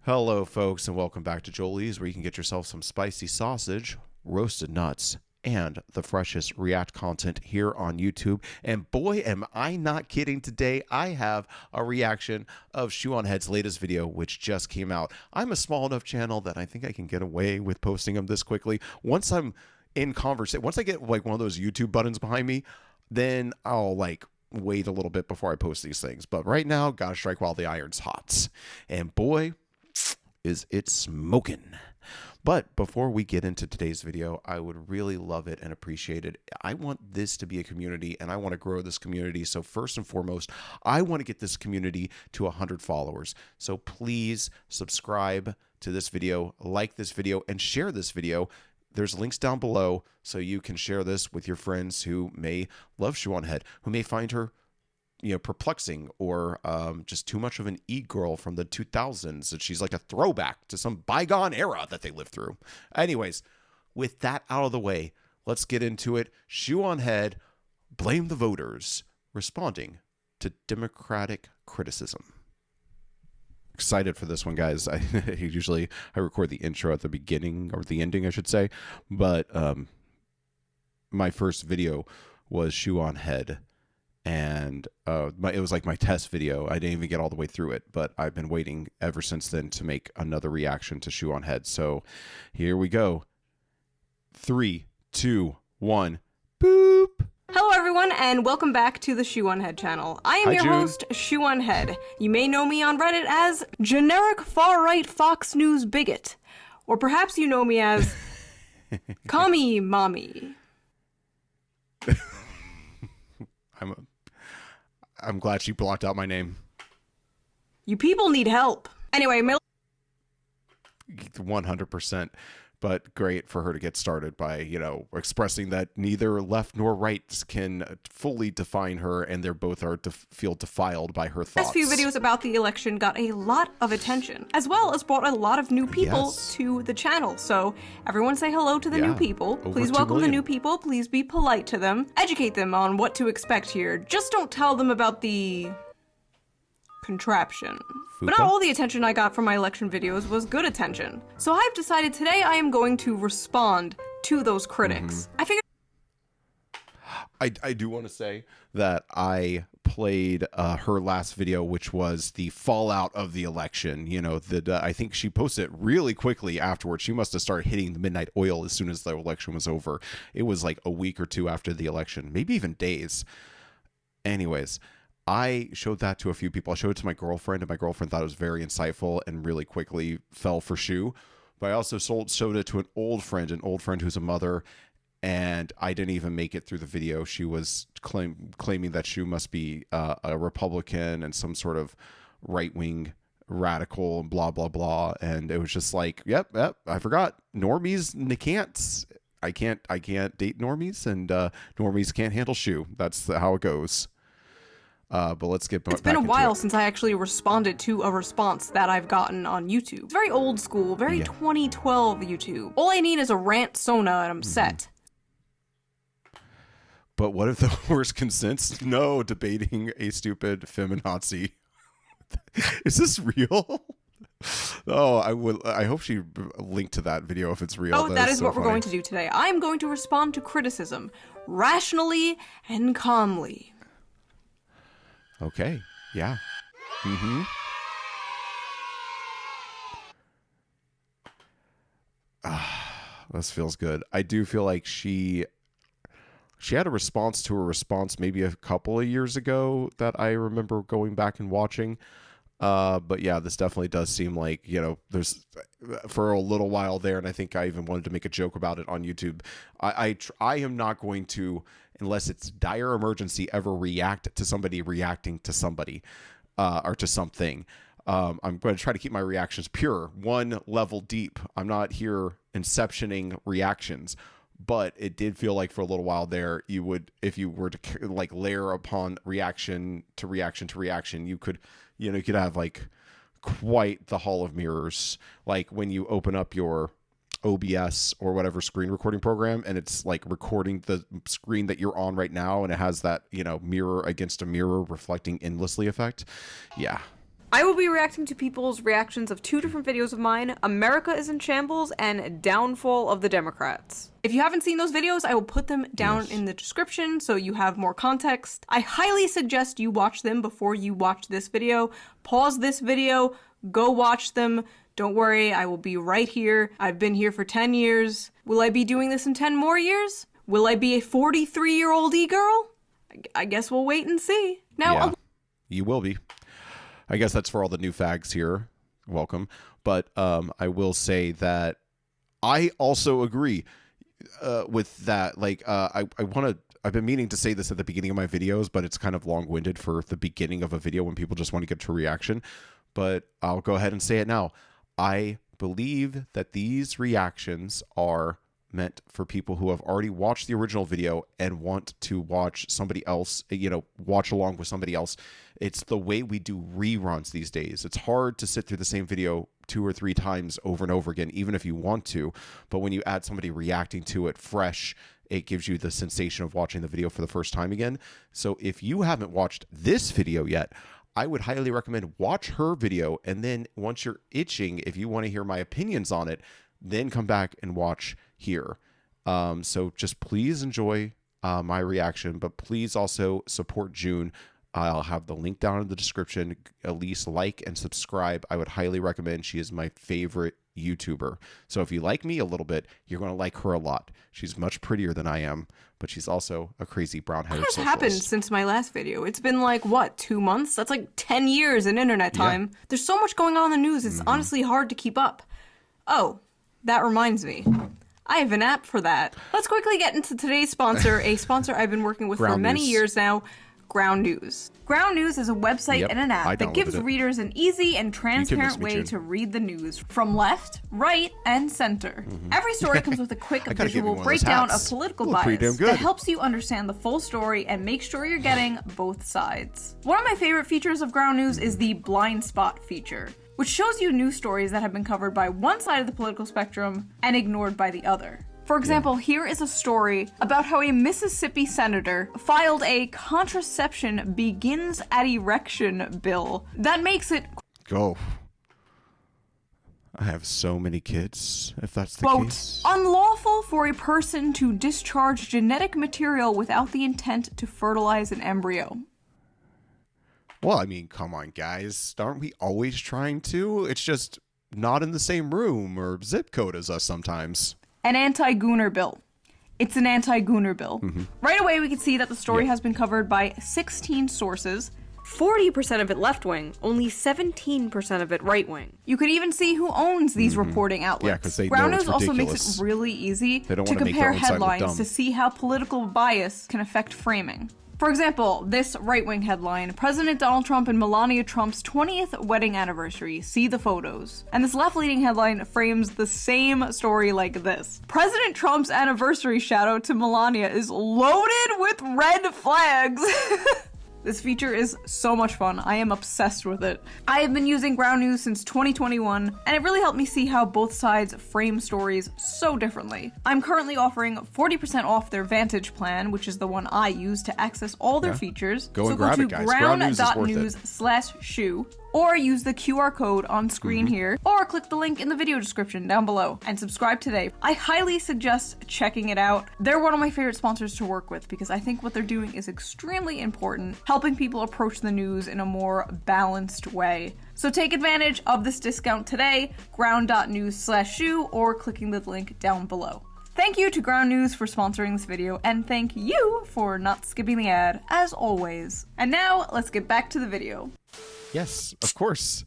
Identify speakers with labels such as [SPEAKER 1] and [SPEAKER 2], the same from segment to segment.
[SPEAKER 1] Hello, folks, and welcome back to Jolie's, where you can get yourself some spicy sausage, roasted nuts, and the freshest React content here on YouTube. And boy, am I not kidding today. I have a reaction of ShoeOnHead's latest video, which just came out. I'm a small enough channel that I think I can get away with posting them this quickly. Once I'm in conversation, once I get like one of those YouTube buttons behind me, then I'll wait a little bit before I post these things. But right now, gotta strike while the iron's hot. And boy, is it smoking. But before we get into today's video, I would really love it and appreciate it. I want this to be a community, and I want to grow this community. So first and foremost, I want to get this community to 100 followers. So please subscribe to this video, like this video, and share this video. There's links down below so you can share this with your friends who may love ShoeOnHead, who may find her perplexing or just too much of an e-girl from the 2000s, that she's like a throwback to some bygone era that they lived through. Anyways, with that out of the way, let's get into it. ShoeOnHead, blame the voters, responding to Democratic criticism. Excited for this one, guys. I record the intro at the beginning, or the ending, I should say, but my first video was ShoeOnHead. And it was like my test video. I didn't even get all the way through it, but I've been waiting ever since then to make another reaction to ShoeOnHead. So here we go. 3, 2, 1, boop.
[SPEAKER 2] Hello everyone, and welcome back to the ShoeOnHead channel. I am your host, ShoeOnHead. You may know me on Reddit as generic far-right Fox News bigot. Or perhaps you know me as Commie Mommy.
[SPEAKER 1] I'm glad she blocked out my name.
[SPEAKER 2] You people need help. Anyway,
[SPEAKER 1] 100%. But great for her to get started by, expressing that neither left nor right can fully define her, and they're both feel defiled by her thoughts.
[SPEAKER 2] Last few videos about the election got a lot of attention, as well as brought a lot of new people to the channel. So everyone say hello to the new people. Please welcome the new people. Please be polite to them. Educate them on what to expect here. Just don't tell them about the contraption. But not all the attention I got from my election videos was good attention. So I've decided today I am going to respond to those critics. I figured
[SPEAKER 1] I do want to say that I played her last video, which was the fallout of the election. I think she posted it really quickly afterwards. She must have started hitting the midnight oil as soon as the election was over. It was like a week or two after the election, maybe even days. Anyways, I showed that to a few people. I showed it to my girlfriend, and my girlfriend thought it was very insightful and really quickly fell for Shoe. But I also showed it to an old friend who's a mother, and I didn't even make it through the video. She was claiming that Shoe must be a Republican and some sort of right-wing radical and blah, blah, blah. And it was just like, yep, I forgot. Normies, I can't date normies, and normies can't handle Shoe. That's how it goes. But let's get back.
[SPEAKER 2] It's been a while since I actually responded to a response that I've gotten on YouTube. It's very old school, very 2012 YouTube. All I need is a rant Sona and I'm set.
[SPEAKER 1] But what if the horse consents? No, debating a stupid feminazi. Is this real? Oh, I hope she linked to that video if it's real.
[SPEAKER 2] Oh, that is what we're going to do today. I'm going to respond to criticism rationally and calmly.
[SPEAKER 1] Okay. Yeah. This feels good. I do feel like she had a response to a response maybe a couple of years ago that I remember going back and watching. But yeah, this definitely does seem like, there's for a little while there, and I think I even wanted to make a joke about it on YouTube. I am not going to, unless it's dire emergency, ever react to somebody reacting to somebody or to something. I'm going to try to keep my reactions pure, one level deep. I'm not here inceptioning reactions. But it did feel like for a little while there, you would, if you were to layer upon reaction to reaction to reaction, you could have quite the hall of mirrors. Like when you open up your OBS or whatever screen recording program, and it's recording the screen that you're on right now, and it has that, mirror against a mirror reflecting endlessly effect. Yeah.
[SPEAKER 2] I will be reacting to people's reactions of 2 different videos of mine, America is in Shambles and Downfall of the Democrats. If you haven't seen those videos, I will put them down in the description so you have more context. I highly suggest you watch them before you watch this video. Pause this video, go watch them. Don't worry, I will be right here. I've been here for 10 years. Will I be doing this in 10 more years? Will I be a 43-year-old e-girl? I guess we'll wait and see. Now,
[SPEAKER 1] yeah, you will be. I guess that's for all the new fags here. Welcome. But I will say that I also agree with that. Like, I want to, I've been meaning to say this at the beginning of my videos, but it's kind of long-winded for the beginning of a video when people just want to get to reaction. But I'll go ahead and say it now. I believe that these reactions are meant for people who have already watched the original video and want to watch somebody else, watch along with somebody else. It's the way we do reruns these days. It's hard to sit through the same video 2 or 3 times over and over again, even if you want to. But when you add somebody reacting to it fresh, it gives you the sensation of watching the video for the first time again. So if you haven't watched this video yet, I would highly recommend watch her video. And then once you're itching, if you want to hear my opinions on it, then come back and watch here. So just please enjoy my reaction, but please also support June. I'll have the link down in the description. At least like and subscribe. I would highly recommend. She is my favorite YouTuber. So if you like me a little bit, you're going to like her a lot. She's much prettier than I am, but she's also a crazy brown-headed socialist.
[SPEAKER 2] What has happened since my last video? It's been like, what, 2 months? That's like 10 years in internet time. Yeah. There's so much going on in the news, it's honestly hard to keep up. Oh, that reminds me. I have an app for that. Let's quickly get into today's sponsor, a sponsor I've been working with for many years now, Ground News. Ground News is a website and an app that gives readers an easy and transparent way to read the news from left, right, and center. Every story comes with a quick visual breakdown of political bias that helps you understand the full story and make sure you're getting both sides. One of my favorite features of Ground News is the blind spot feature, which shows you news stories that have been covered by one side of the political spectrum and ignored by the other. For example, here is a story about how a Mississippi senator filed a contraception begins at erection bill that makes it,
[SPEAKER 1] go. I have so many kids, if that's the
[SPEAKER 2] quote,
[SPEAKER 1] case.
[SPEAKER 2] Unlawful for a person to discharge genetic material without the intent to fertilize an embryo.
[SPEAKER 1] Well, I mean, come on, guys. Aren't we always trying to? It's just not in the same room or zip code as us sometimes.
[SPEAKER 2] An anti-gooner bill. It's an anti-gooner bill. Right away, we can see that the story has been covered by 16 sources, 40% of it left-wing, only 17% of it right-wing. You could even see who owns these reporting outlets.
[SPEAKER 1] Yeah, because they
[SPEAKER 2] Ground
[SPEAKER 1] know it's
[SPEAKER 2] News also makes
[SPEAKER 1] ridiculous.
[SPEAKER 2] it really easy
[SPEAKER 1] They don't
[SPEAKER 2] to
[SPEAKER 1] want to make their
[SPEAKER 2] compare
[SPEAKER 1] own side look
[SPEAKER 2] headlines
[SPEAKER 1] dumb.
[SPEAKER 2] to see how political bias can affect framing. For example, this right-wing headline, President Donald Trump and Melania Trump's 20th wedding anniversary, see the photos. And this left-leaning headline frames the same story like this. President Trump's anniversary shout-out to Melania is loaded with red flags. This feature is so much fun. I am obsessed with it. I have been using Ground News since 2021, and it really helped me see how both sides frame stories so differently. I'm currently offering 40% off their Vantage plan, which is the one I use to access all their features.
[SPEAKER 1] Go and grab it, guys.
[SPEAKER 2] ground.news/shoe, or use the QR code on screen here, or click the link in the video description down below, and subscribe today. I highly suggest checking it out. They're one of my favorite sponsors to work with because I think what they're doing is extremely important, helping people approach the news in a more balanced way. So take advantage of this discount today, ground.news/shoe, or clicking the link down below. Thank you to Ground News for sponsoring this video, and thank you for not skipping the ad, as always. And now, let's get back to the video.
[SPEAKER 1] Yes, of course.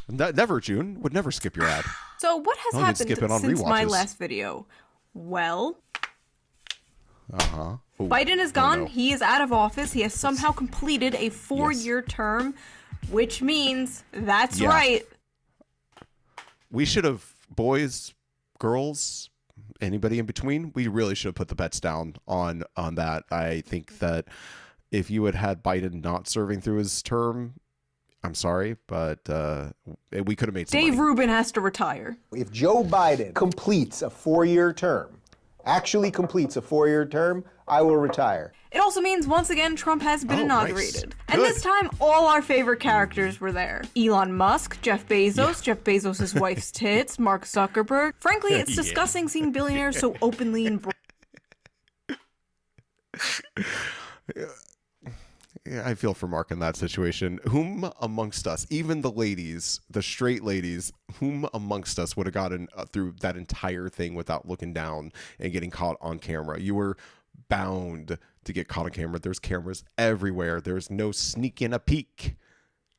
[SPEAKER 1] Never, June. Would never skip your ad.
[SPEAKER 2] So what has happened since my last video? Well, Biden is gone. He is out of office. He has somehow completed a 4-year term, which means, that's right.
[SPEAKER 1] We should have, boys, girls, anybody in between, we really should have put the bets down on that. I think that if you had Biden not serving through his term, I'm sorry, but we could have made some
[SPEAKER 2] Dave
[SPEAKER 1] money.
[SPEAKER 2] Rubin has to retire.
[SPEAKER 3] If Joe Biden completes a 4-year term, actually completes a 4-year term, I will retire.
[SPEAKER 2] It also means, once again, Trump has been inaugurated.
[SPEAKER 1] Nice.
[SPEAKER 2] And this time, all our favorite characters were there. Elon Musk, Jeff Bezos, Jeff Bezos' wife's tits, Mark Zuckerberg. Frankly, it's disgusting seeing billionaires so openly and
[SPEAKER 1] Yeah, I feel for Mark in that situation. Whom amongst us, even the ladies, the straight ladies, whom amongst us would have gotten through that entire thing without looking down and getting caught on camera? You were bound to get caught on camera. There's cameras everywhere. There's no sneaking a peek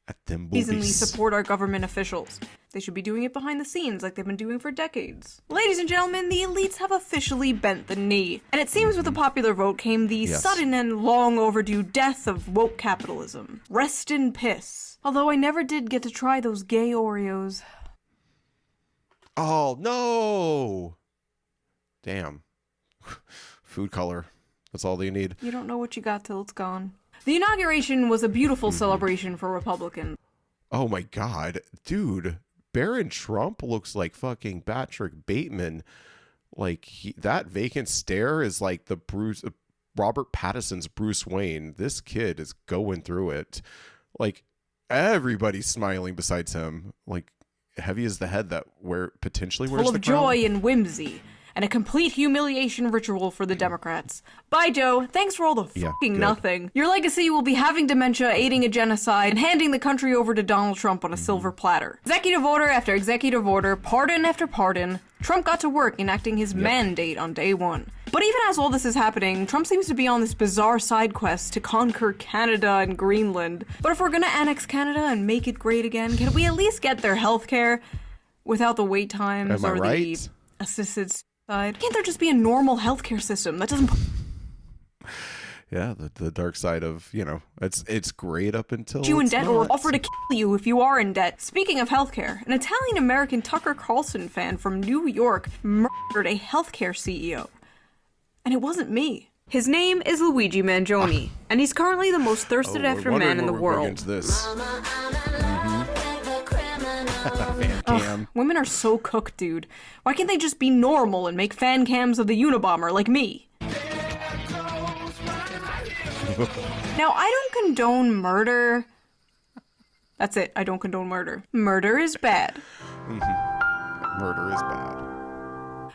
[SPEAKER 1] at them boobies.
[SPEAKER 2] reasonably support our government officials. They should be doing it behind the scenes like they've been doing for decades. Ladies and gentlemen, the elites have officially bent the knee. And it seems with the popular vote came the sudden and long overdue death of woke capitalism. Rest in piss. Although I never did get to try those gay Oreos.
[SPEAKER 1] Oh, no. Damn. Food color. That's all they need.
[SPEAKER 2] You don't know what you got till it's gone. The inauguration was a beautiful celebration for Republicans.
[SPEAKER 1] Oh my God. Dude. Barron Trump looks like fucking Patrick Bateman. Like that vacant stare is like the Robert Pattinson's Bruce Wayne. This kid is going through it. Like everybody's smiling besides him. Like heavy is the head that potentially wears
[SPEAKER 2] full
[SPEAKER 1] the
[SPEAKER 2] of
[SPEAKER 1] crown.
[SPEAKER 2] joy and whimsy. And a complete humiliation ritual for the Democrats. Bye, Joe. Thanks for all the fucking nothing. Your legacy will be having dementia, aiding a genocide, and handing the country over to Donald Trump on a silver platter. Executive order after executive order, pardon after pardon, Trump got to work enacting his mandate on day one. But even as all this is happening, Trump seems to be on this bizarre side quest to conquer Canada and Greenland. But if we're gonna annex Canada and make it great again, can we at least get their healthcare without the wait times or the assisted suicide? Can't there just be a normal healthcare system that doesn't...
[SPEAKER 1] Yeah, the dark side of, it's great up until
[SPEAKER 2] you in
[SPEAKER 1] it's
[SPEAKER 2] debt
[SPEAKER 1] not.
[SPEAKER 2] or offer to kill you if you are in debt. Speaking of healthcare, an Italian-American Tucker Carlson fan from New York murdered a healthcare CEO. And it wasn't me. His name is Luigi Mangione, and he's currently the most thirsted after man in the world.
[SPEAKER 1] This.
[SPEAKER 2] Women are so cooked, dude. Why can't they just be normal and make fan cams of the Unabomber like me? Now, I don't condone murder. That's it, I don't condone murder. Murder is bad.
[SPEAKER 1] Murder is bad.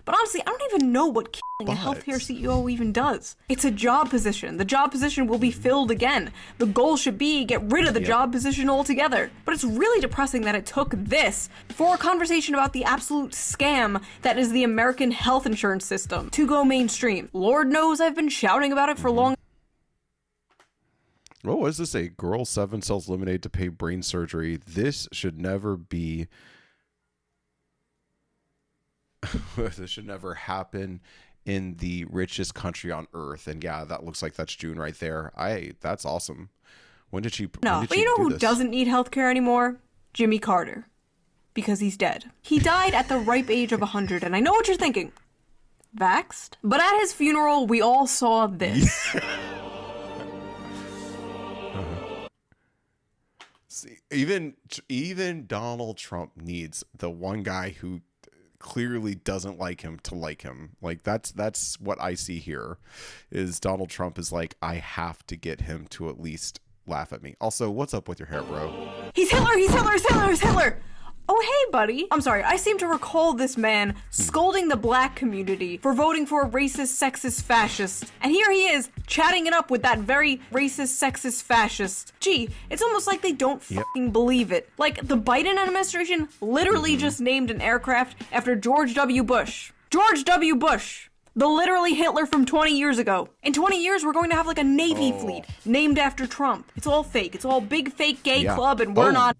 [SPEAKER 2] But honestly, I don't even know what killing a healthcare CEO even does. It's a job position. The job position will be filled again. The goal should be get rid of the job position altogether. But it's really depressing that it took this for a conversation about the absolute scam that is the American health insurance system to go mainstream. Lord knows I've been shouting about it for long.
[SPEAKER 1] What was this? A girl 7 sells lemonade to pay brain surgery. This should never be... This should never happen in the richest country on earth. And yeah, that looks like that's June right there. That's awesome. When did she?
[SPEAKER 2] No, but you know who doesn't need healthcare anymore? Jimmy Carter. Because he's dead. He died at the ripe age of 100, and I know what you're thinking. Vaxxed? But at his funeral, we all saw this.
[SPEAKER 1] See, even Donald Trump needs the one guy who clearly doesn't like him to like him. Like that's what I see here is Donald Trump is like, I have to get him to at least laugh at me. Also, what's up with your hair, bro?
[SPEAKER 2] He's Hitler, he's Hitler, he's Hitler, he's Hitler. Oh, hey, buddy. I'm sorry, I seem to recall this man scolding the black community for voting for a racist, sexist fascist. And here he is, chatting it up with that very racist, sexist fascist. Gee, it's almost like they don't fucking believe it. Like, the Biden administration literally just named an aircraft after George W. Bush. George W. Bush. The literally Hitler from 20 years ago. In 20 years, we're going to have like a Navy fleet named after Trump. It's all fake. It's all big fake gay club, and we're not...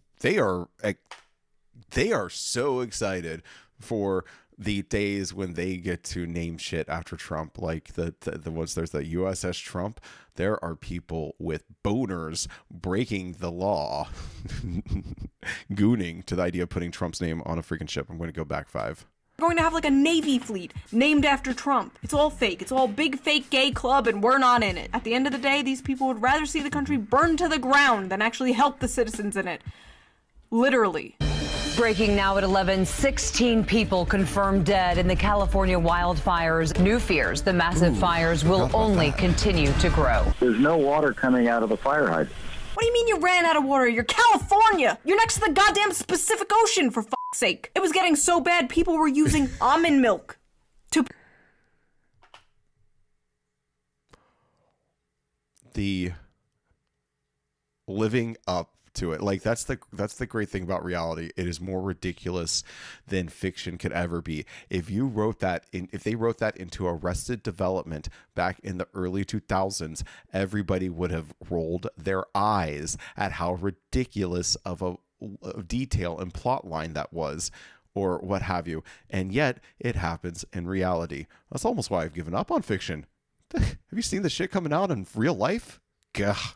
[SPEAKER 1] They are so excited for the days when they get to name shit after Trump, like the ones there's the USS Trump. There are people with boners breaking the law, gooning to the idea of putting Trump's name on a freaking ship. I'm going to go back 5.
[SPEAKER 2] We're going to have like a Navy fleet named after Trump. It's all fake. It's all big fake gay club, and we're not in it. At the end of the day, these people would rather see the country burn to the ground than actually help the citizens in it. Literally.
[SPEAKER 3] Breaking now at 11, 16 people confirmed dead in the California wildfires. New fears the massive fires will only continue to grow.
[SPEAKER 4] There's no water coming out of the fire hydrant.
[SPEAKER 2] What do you mean you ran out of water? You're California! You're next to the goddamn Pacific Ocean, for fuck's sake! It was getting so bad people were using almond milk to...
[SPEAKER 1] The living up to it, like that's the great thing about reality. It is more ridiculous than fiction could ever be. If they wrote that into Arrested Development back in the early 2000s, everybody would have rolled their eyes at how ridiculous of a detail and plot line that was, or what have you. And yet it happens in reality. That's almost why I've given up on fiction. Have you seen the shit coming out in real life? Gah.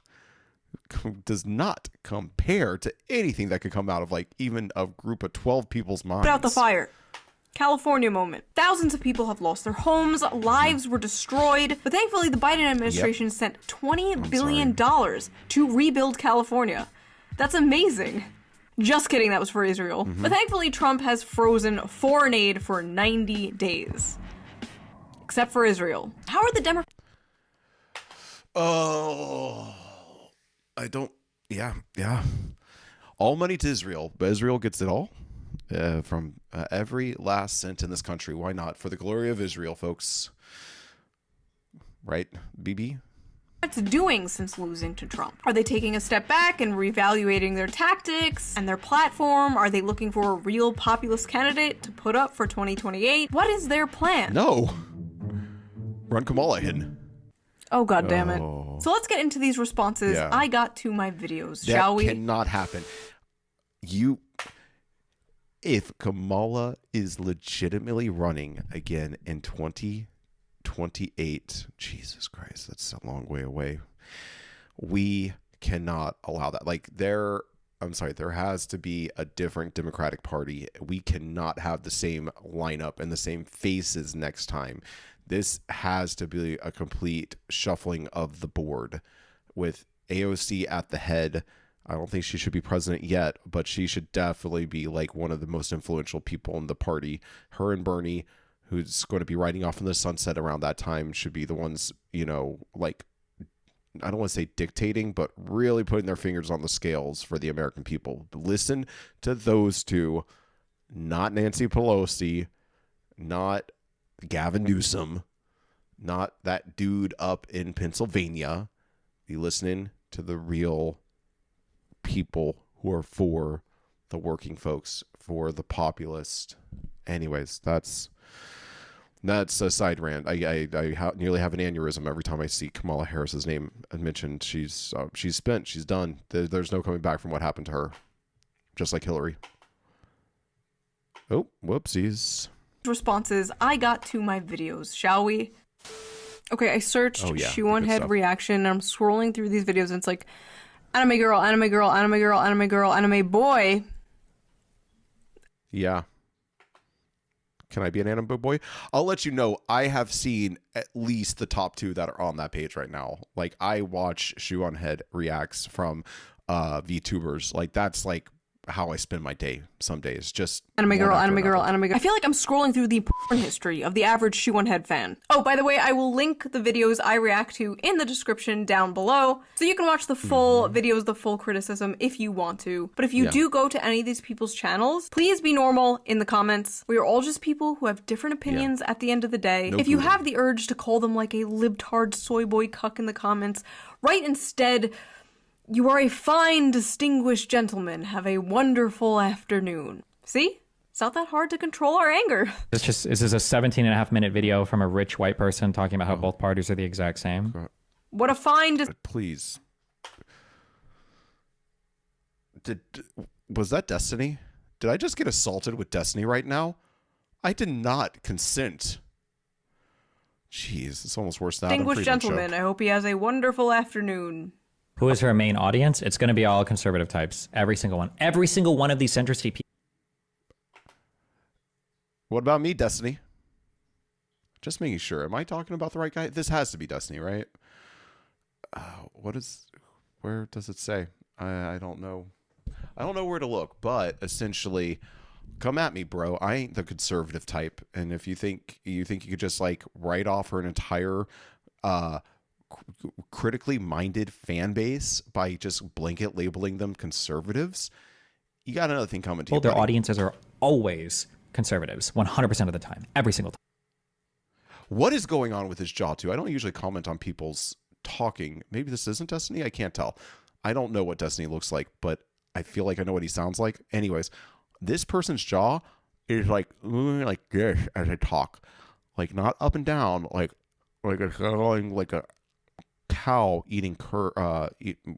[SPEAKER 1] Does not compare to anything that could come out of like even a group of 12 people's minds.
[SPEAKER 2] Put out the fire. California moment. Thousands of people have lost their homes, lives were destroyed, but thankfully the Biden administration sent $20 billion to rebuild California. That's amazing. Just kidding, that was for Israel. But thankfully Trump has frozen foreign aid for 90 days. Except for Israel. How are the Democrats?
[SPEAKER 1] Oh, I don't. Yeah. All money to Israel, but Israel gets it all from every last cent in this country. Why not? For the glory of Israel, folks. Right, BB?
[SPEAKER 2] What's doing since losing to Trump? Are they taking a step back and reevaluating their tactics and their platform? Are they looking for a real populist candidate to put up for 2028? What is their plan?
[SPEAKER 1] No. Run Kamala in.
[SPEAKER 2] Oh, God damn it. So let's get into these responses I got to my videos, shall we?
[SPEAKER 1] That cannot happen. If Kamala is legitimately running again in 2028, Jesus Christ, that's a long way away. We cannot allow that. Like, there has to be a different Democratic Party. We cannot have the same lineup and the same faces next time. This has to be a complete shuffling of the board with AOC at the head. I don't think she should be president yet, but she should definitely be like one of the most influential people in the party. Her and Bernie, who's going to be riding off in the sunset around that time, should be the ones, like, I don't want to say dictating, but really putting their fingers on the scales for the American people. Listen to those two, not Nancy Pelosi, not Gavin Newsom, not that dude up in Pennsylvania. Be listening to the real people who are for the working folks, for the populist. Anyways, that's a side rant. I nearly have an aneurysm every time I see Kamala Harris's name mentioned. She's spent. She's done. There's no coming back from what happened to her. Just like Hillary. Oh, whoopsies.
[SPEAKER 2] Responses I got to my videos, shall we? Okay, I searched ShoeOnHead reaction, and I'm scrolling through these videos, and it's like anime girl, anime girl, anime girl, anime girl, anime boy.
[SPEAKER 1] Yeah. Can I be an anime boy? I'll let you know. I have seen at least the top two that are on that page right now. Like, I watch ShoeOnHead reacts from VTubers. Like, that's like how I spend my day some days. Just
[SPEAKER 2] anime girl, anime girl, anime girl. I feel like I'm scrolling through the porn history of the average ShoeOnHead fan. Oh, by the way, I will link the videos I react to in the description down below, so you can watch the full videos, the full criticism if you want to. But if you do go to any of these people's channels, please be normal in the comments. We are all just people who have different opinions at the end of the day. If you have the urge to call them like a libtard soy boy cuck in the comments, write instead, "You are a fine, distinguished gentleman. Have a wonderful afternoon." See? It's not that hard to control our anger.
[SPEAKER 5] This is a 17.5-minute video from a rich white person talking about how both parties are the exact same.
[SPEAKER 2] What a fine...
[SPEAKER 1] Please. Was that Destiny? Did I just get assaulted with Destiny right now? I did not consent. Jeez, it's almost worse than
[SPEAKER 2] Distinguished gentleman. I hope he has a wonderful afternoon.
[SPEAKER 5] Who is her main audience? It's going to be all conservative types. Every single one. Every single one of these centrist people.
[SPEAKER 1] What about me, Destiny? Just making sure. Am I talking about the right guy? This has to be Destiny, right? Where does it say? I don't know. I don't know where to look, but essentially, come at me, bro. I ain't the conservative type. And if you think you could just like write off her an entire critically minded fan base by just blanket labeling them conservatives, you got another thing coming to you.
[SPEAKER 5] Well, their audiences are always conservatives, 100% of the time, every single time.
[SPEAKER 1] What is going on with his jaw, too? I don't usually comment on people's talking. Maybe this isn't Destiny? I can't tell. I don't know what Destiny looks like, but I feel like I know what he sounds like. Anyways, this person's jaw is like moving like this as I talk. Like not up and down, like it's going like a cow eating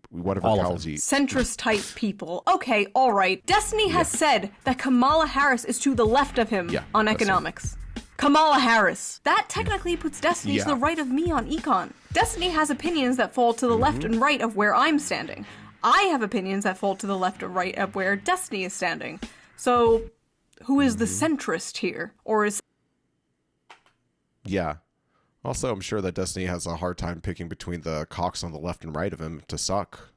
[SPEAKER 1] whatever
[SPEAKER 5] all
[SPEAKER 1] cows eat.
[SPEAKER 2] Centrist type people. Okay, all right. Destiny has said that Kamala Harris is to the left of him on economics. Kamala Harris. That technically puts Destiny to the right of me on econ. Destiny has opinions that fall to the left and right of where I'm standing. I have opinions that fall to the left or right of where Destiny is standing. So, who is the centrist here? Or is...
[SPEAKER 1] Yeah. Also, I'm sure that Destiny has a hard time picking between the cocks on the left and right of him to suck.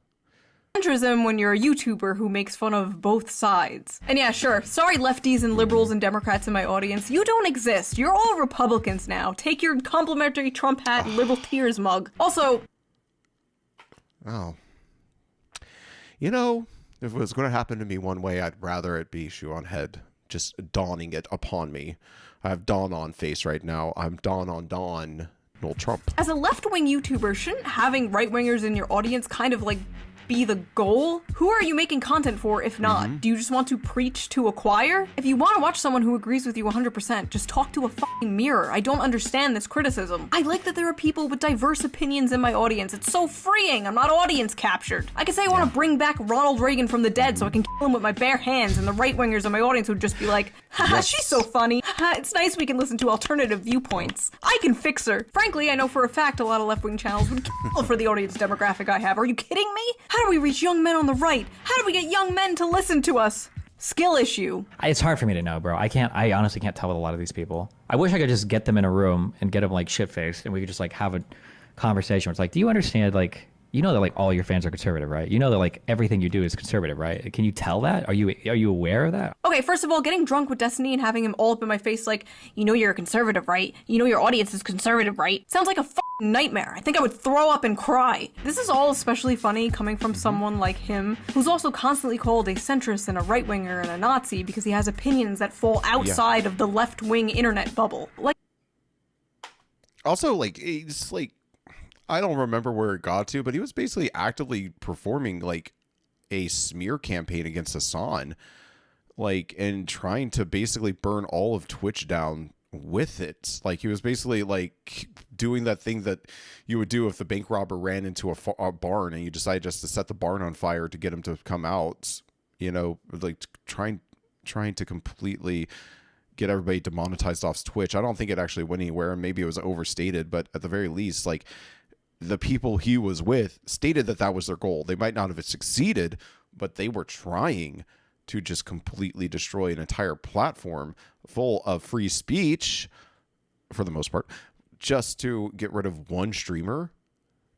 [SPEAKER 2] Centrism when you're a YouTuber who makes fun of both sides. And yeah, sure, sorry lefties and liberals and Democrats in my audience, you don't exist. You're all Republicans now. Take your complimentary Trump hat and liberal tears mug. Also...
[SPEAKER 1] Oh. You know, if it was going to happen to me one way, I'd rather it be ShoeOnHead just dawning it upon me. I have Dawn on face right now. I'm Dawn on Donald Trump.
[SPEAKER 2] As a left-wing YouTuber, shouldn't having right-wingers in your audience kind of like be the goal? Who are you making content for if not? Do you just want to preach to a choir? If you want to watch someone who agrees with you 100%, just talk to a fucking mirror. I don't understand this criticism. I like that there are people with diverse opinions in my audience. It's so freeing. I'm not audience captured. I could say I want to bring back Ronald Reagan from the dead so I can kill him with my bare hands, and the right-wingers in my audience would just be like, haha, she's so funny. Haha, it's nice we can listen to alternative viewpoints. I can fix her. Frankly, I know for a fact a lot of left-wing channels would kill for the audience demographic I have. Are you kidding me? How do we reach young men on the right? How do we get young men to listen to us? Skill issue.
[SPEAKER 5] It's hard for me to know, bro. I honestly can't tell with a lot of these people. I wish I could just get them in a room and get them like shit-faced and we could just like have a conversation where it's like, do you understand, like, you know that like all your fans are conservative, right? You know that like everything you do is conservative, right? Can you tell that? Are you aware of that?
[SPEAKER 2] Okay, first of all, getting drunk with Destiny and having him all up in my face like, you know you're a conservative, right? You know your audience is conservative, right? Sounds like a fucking nightmare. I think I would throw up and cry. This is all especially funny coming from someone like him, who's also constantly called a centrist and a right-winger and a Nazi because he has opinions that fall outside of the left-wing internet bubble. Like,
[SPEAKER 1] also, like, it's like, I don't remember where it got to, but he was basically actively performing like a smear campaign against Hassan, like, and trying to basically burn all of Twitch down with it. Like, he was basically like doing that thing that you would do if the bank robber ran into a barn and you decided just to set the barn on fire to get him to come out, you know, like trying to completely get everybody demonetized off Twitch. I don't think it actually went anywhere, and maybe it was overstated, but at the very least, like, the people he was with stated that that was their goal. They might not have succeeded, but they were trying to just completely destroy an entire platform full of free speech, for the most part, just to get rid of one streamer.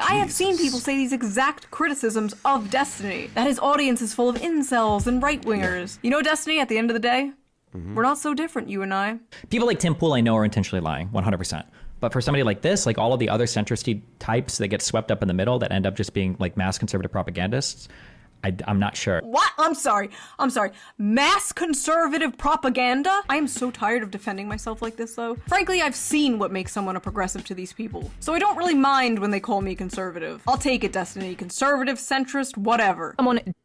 [SPEAKER 2] I have seen people say these exact criticisms of Destiny, that his audience is full of incels and right-wingers. You know, Destiny, at the end of the day, we're not so different, you and I. People
[SPEAKER 5] like Tim Pool I know are intentionally lying, 100%. But for somebody like this, like all of the other centrist types that get swept up in the middle that end up just being like mass conservative propagandists, I'm not sure.
[SPEAKER 2] What? I'm sorry. Mass conservative propaganda? I am so tired of defending myself like this, though. Frankly, I've seen what makes someone a progressive to these people, so I don't really mind when they call me conservative. I'll take it, Destiny. Conservative, centrist, whatever. I'm on it.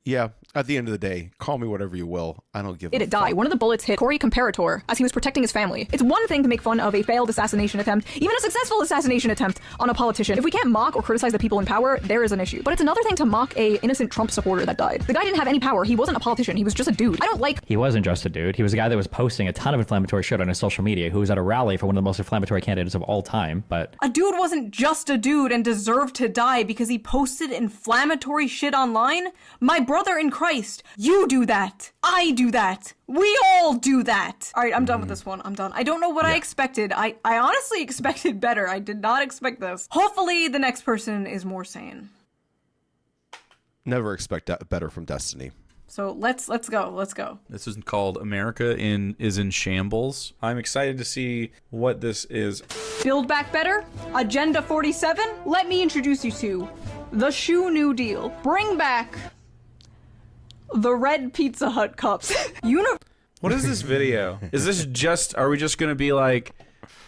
[SPEAKER 1] Yeah, at the end of the day, call me whatever you will. I don't give a fuck.
[SPEAKER 2] Die. One of the bullets hit Corey Comparator as he was protecting his family. It's one thing to make fun of a failed assassination attempt, even a successful assassination attempt on a politician. If we can't mock or criticize the people in power, there is an issue. But it's another thing to mock a innocent Trump supporter that died. The guy didn't have any power. He wasn't a politician. He was just a dude.
[SPEAKER 5] He wasn't just a dude. He was a guy that was posting a ton of inflammatory shit on his social media, who was at a rally for one of the most inflammatory candidates of all time, but...
[SPEAKER 2] A dude wasn't just a dude and deserved to die because he posted inflammatory shit online? My brother in Christ. You do that. I do that. We all do that. All right, I'm done with this one. I'm done. I don't know what I expected. I honestly expected better. I did not expect this. Hopefully the next person is more sane.
[SPEAKER 1] Never expect better from Destiny.
[SPEAKER 2] So let's go.
[SPEAKER 6] This is called America is in Shambles. I'm excited to see what this is.
[SPEAKER 2] Build Back Better, Agenda 47. Let me introduce you to the Shoe New Deal. Bring back the red Pizza Hut cups.
[SPEAKER 6] What is this video? Is this just, are we just going to be like,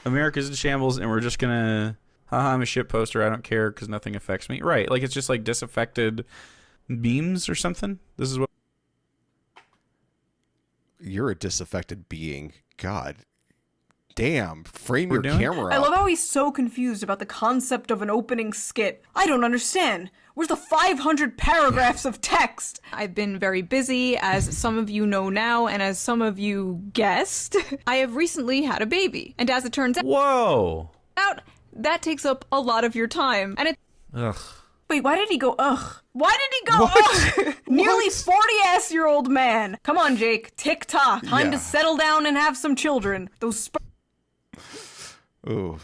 [SPEAKER 6] America's in shambles and we're just going to, haha, I'm a shit poster, I don't care because nothing affects me? Right, like it's just like disaffected memes or something? This is what...
[SPEAKER 1] You're a disaffected being. God damn, frame your camera
[SPEAKER 2] I
[SPEAKER 1] up.
[SPEAKER 2] love how he's so confused about the concept of an opening skit. I don't understand. Where's the 500 paragraphs of text? I've been very busy, as some of you know now, and as some of you guessed. I have recently had a baby, and as it turns
[SPEAKER 6] Whoa!
[SPEAKER 2] out, that takes up a lot of your time. And
[SPEAKER 6] Ugh.
[SPEAKER 2] Wait, why did he go, ugh? Why did he go, ugh? Nearly 40-ass-year-old man. Come on, Jake. Tick-tock. Time to settle down and have some children. Those
[SPEAKER 1] Oh.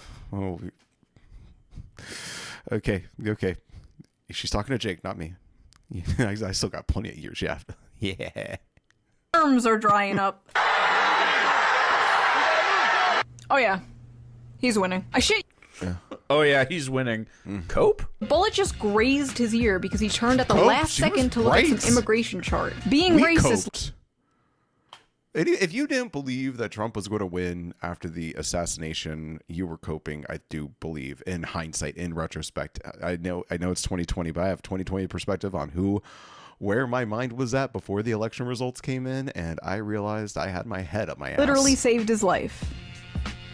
[SPEAKER 1] Okay. She's talking to Jake, not me. I still got plenty of years, yeah. Yeah.
[SPEAKER 2] sperms are drying up. Oh yeah. He's winning. I shit.
[SPEAKER 6] Oh yeah, he's winning. Cope?
[SPEAKER 2] Bullet just grazed his ear because he turned at the last second to look at some immigration chart. Being racist.
[SPEAKER 1] Coped. If you didn't believe that Trump was going to win after the assassination, you were coping, I do believe, in hindsight, in retrospect. I know it's 2020, but I have 2020 perspective on where my mind was at before the election results came in, and I realized I had my head up my ass.
[SPEAKER 2] Literally saved his life.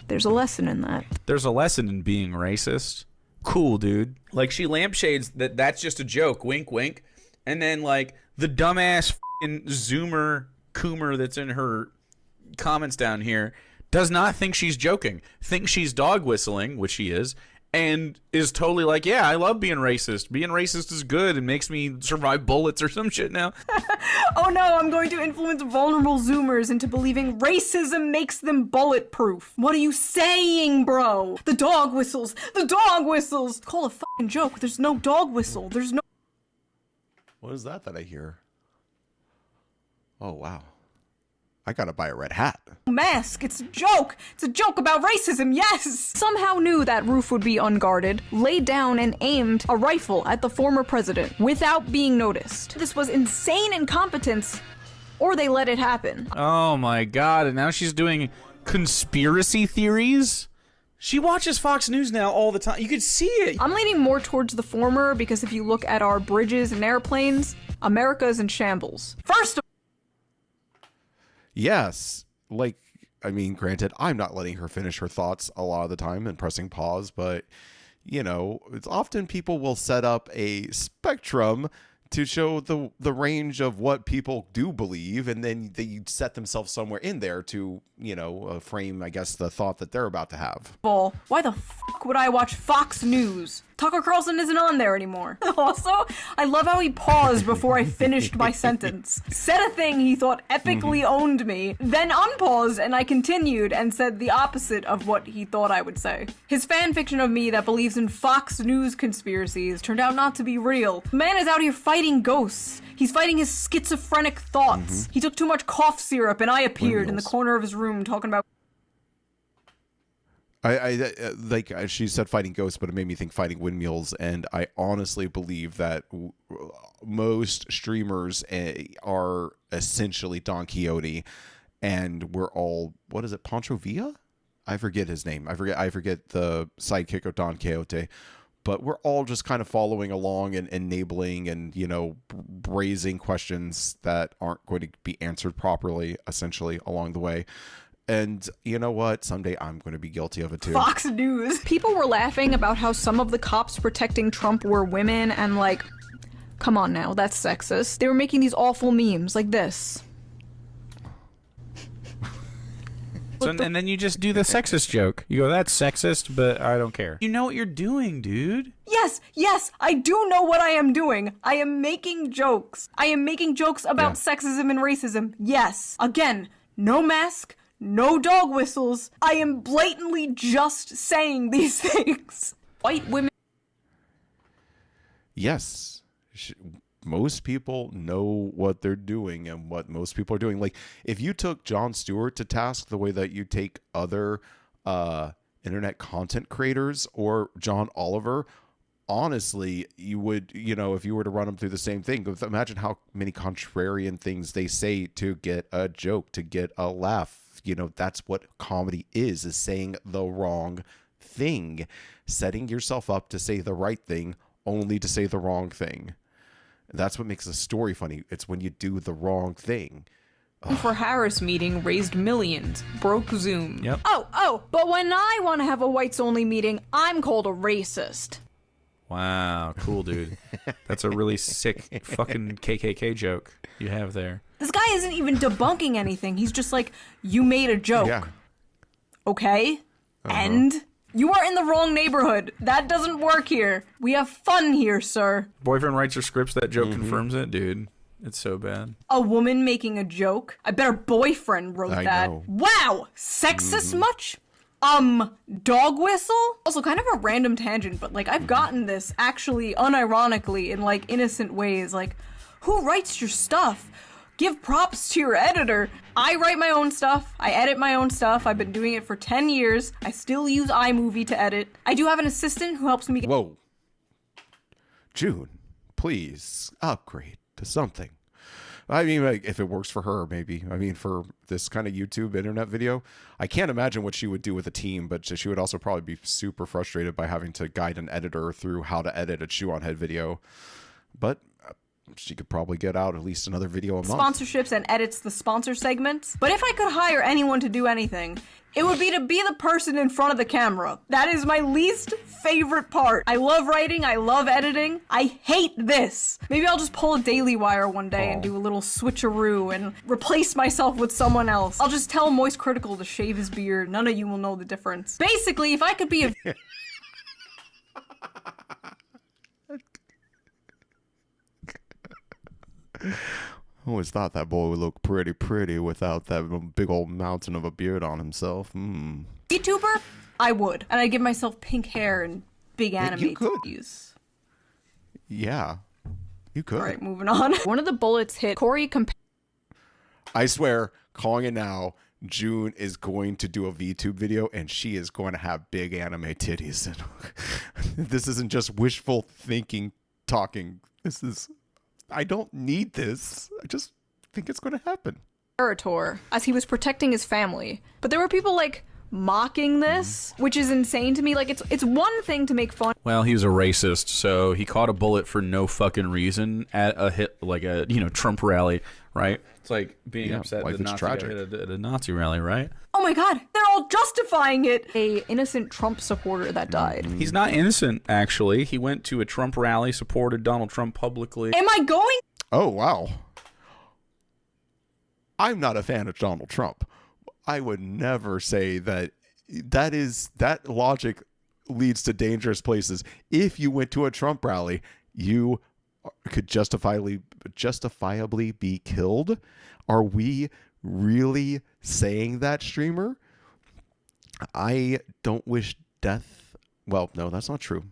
[SPEAKER 2] There's a lesson in that.
[SPEAKER 6] There's a lesson in being racist. Cool, dude. Like, she lampshades that's just a joke, wink, wink. And then, like, the dumbass f***ing Zoomer Coomer that's in her comments down here does not think she's joking, thinks she's dog whistling, which she is, and is totally like, yeah, I love being racist. Being racist is good and makes me survive bullets or some shit now.
[SPEAKER 2] Oh no, I'm going to influence vulnerable Zoomers into believing racism makes them bulletproof. What are you saying, bro? The dog whistles. The dog whistles. Call a fucking joke. There's no dog whistle. There's no...
[SPEAKER 1] What is that I hear? Oh, wow. I gotta buy a red hat.
[SPEAKER 2] mask. It's a joke. It's a joke about racism, yes! Somehow knew that roof would be unguarded, laid down and aimed a rifle at the former president without being noticed. This was insane incompetence, or they let it happen.
[SPEAKER 6] Oh my god, and now she's doing conspiracy theories? She watches Fox News now all the time. You could see it.
[SPEAKER 2] I'm leaning more towards the former because if you look at our bridges and airplanes, America is in shambles. First of
[SPEAKER 1] Yes. Like, I mean, granted, I'm not letting her finish her thoughts a lot of the time and pressing pause, but, you know, it's often people will set up a spectrum to show the range of what people do believe, and then they set themselves somewhere in there to, you know, frame, I guess, the thought that they're about to have.
[SPEAKER 2] why the fuck would I watch Fox News? Tucker Carlson isn't on there anymore. Also, I love how he paused before I finished my sentence. Said a thing he thought epically owned me, then unpaused, and I continued and said the opposite of what he thought I would say. His fan fiction of me that believes in Fox News conspiracies turned out not to be real. The man is out here fighting ghosts. He's fighting his schizophrenic thoughts. He took too much cough syrup and I appeared in the corner of his room talking about...
[SPEAKER 1] Like she said fighting ghosts, but it made me think fighting windmills, and I honestly believe that most streamers are essentially Don Quixote, and we're all, what is it, Pancho Villa? I forget his name. I forget the sidekick of Don Quixote, but we're all just kind of following along and enabling and, you know, raising questions that aren't going to be answered properly, essentially, along the way. And you know what? Someday I'm going to be guilty of it too.
[SPEAKER 2] Fox News. People were laughing about how some of the cops protecting Trump were women, and like, come on now, that's sexist. They were making these awful memes like this.
[SPEAKER 6] And then you just do the sexist joke. You go, that's sexist, but I don't care. You know what you're doing, dude.
[SPEAKER 2] Yes, I do know what I am doing. I am making jokes. I am making jokes about sexism and racism. Yes. Again, no mask. No dog whistles. I am blatantly just saying these things. White women.
[SPEAKER 1] Yes. most people know what they're doing and what most people are doing. Like, if you took Jon Stewart to task the way that you take other internet content creators or John Oliver, honestly, you would, if you were to run them through the same thing, imagine how many contrarian things they say to get a joke, to get a laugh. That's what comedy is saying the wrong thing, setting yourself up to say the right thing, only to say the wrong thing. That's what makes a story funny. It's when you do the wrong thing.
[SPEAKER 2] For Harris meeting raised millions, broke Zoom.
[SPEAKER 6] Yep.
[SPEAKER 2] Oh, but when I want to have a whites only meeting, I'm called a racist.
[SPEAKER 6] Wow, cool, dude. That's a really sick fucking KKK joke you have there.
[SPEAKER 2] This guy isn't even debunking anything. He's just like, you made a joke.
[SPEAKER 1] Yeah.
[SPEAKER 2] Okay? And? You are in the wrong neighborhood. That doesn't work here. We have fun here, sir.
[SPEAKER 6] Boyfriend writes her scripts, that joke confirms it, dude. It's so bad.
[SPEAKER 2] A woman making a joke? I bet her boyfriend wrote that.
[SPEAKER 1] Know.
[SPEAKER 2] Wow! Sexist much? Dog whistle? Also, kind of a random tangent, but, I've gotten this, actually, unironically, in, innocent ways. Who writes your stuff? Give props to your editor. I write my own stuff. I edit my own stuff. I've been doing it for 10 years. I still use iMovie to edit. I do have an assistant who helps me get—
[SPEAKER 1] Whoa. June, please upgrade to something. I mean, if it works for her, maybe. I mean, for this kind of YouTube internet video, I can't imagine what she would do with a team, but she would also probably be super frustrated by having to guide an editor through how to edit a ShoeOnHead video. But she could probably get out at least another video a month.
[SPEAKER 2] Sponsorships and edits the sponsor segments. But if I could hire anyone to do anything, it would be to be the person in front of the camera. That is my least favorite part. I love writing, I love editing. I hate this. Maybe I'll just pull a Daily Wire one day and do a little switcheroo and replace myself with someone else. I'll just tell Moist Critical to shave his beard. None of you will know the difference. Basically, if I could be a—
[SPEAKER 1] I always thought that boy would look pretty without that big old mountain of a beard on himself.
[SPEAKER 2] VTuber, I would. And I'd give myself pink hair and big anime
[SPEAKER 1] you could.
[SPEAKER 2] use.
[SPEAKER 1] Yeah, you could.
[SPEAKER 2] All right, moving on. One of the bullets hit Corey
[SPEAKER 1] I swear, calling it now, June is going to do a VTube video and she is going to have big anime titties. This isn't just wishful thinking talking. This is, I don't need this. I just think it's going to happen.
[SPEAKER 2] Imperator, as he was protecting his family. But there were people mocking this, which is insane to me. It's one thing to make fun.
[SPEAKER 6] Well, he was a racist, so he caught a bullet for no fucking reason at a Trump rally, right? It's like being upset that the Nazi got hit at a Nazi rally, right?
[SPEAKER 2] Oh my god, they're all justifying it. A innocent Trump supporter that died.
[SPEAKER 6] He's not innocent, actually. He went to a Trump rally, supported Donald Trump publicly.
[SPEAKER 2] Am I going?
[SPEAKER 1] Oh, wow. I'm not a fan of Donald Trump. I would never say that logic leads to dangerous places. If you went to a Trump rally, you could justifiably be killed. Are we really saying that, streamer? I don't wish death. Well, no, that's not true.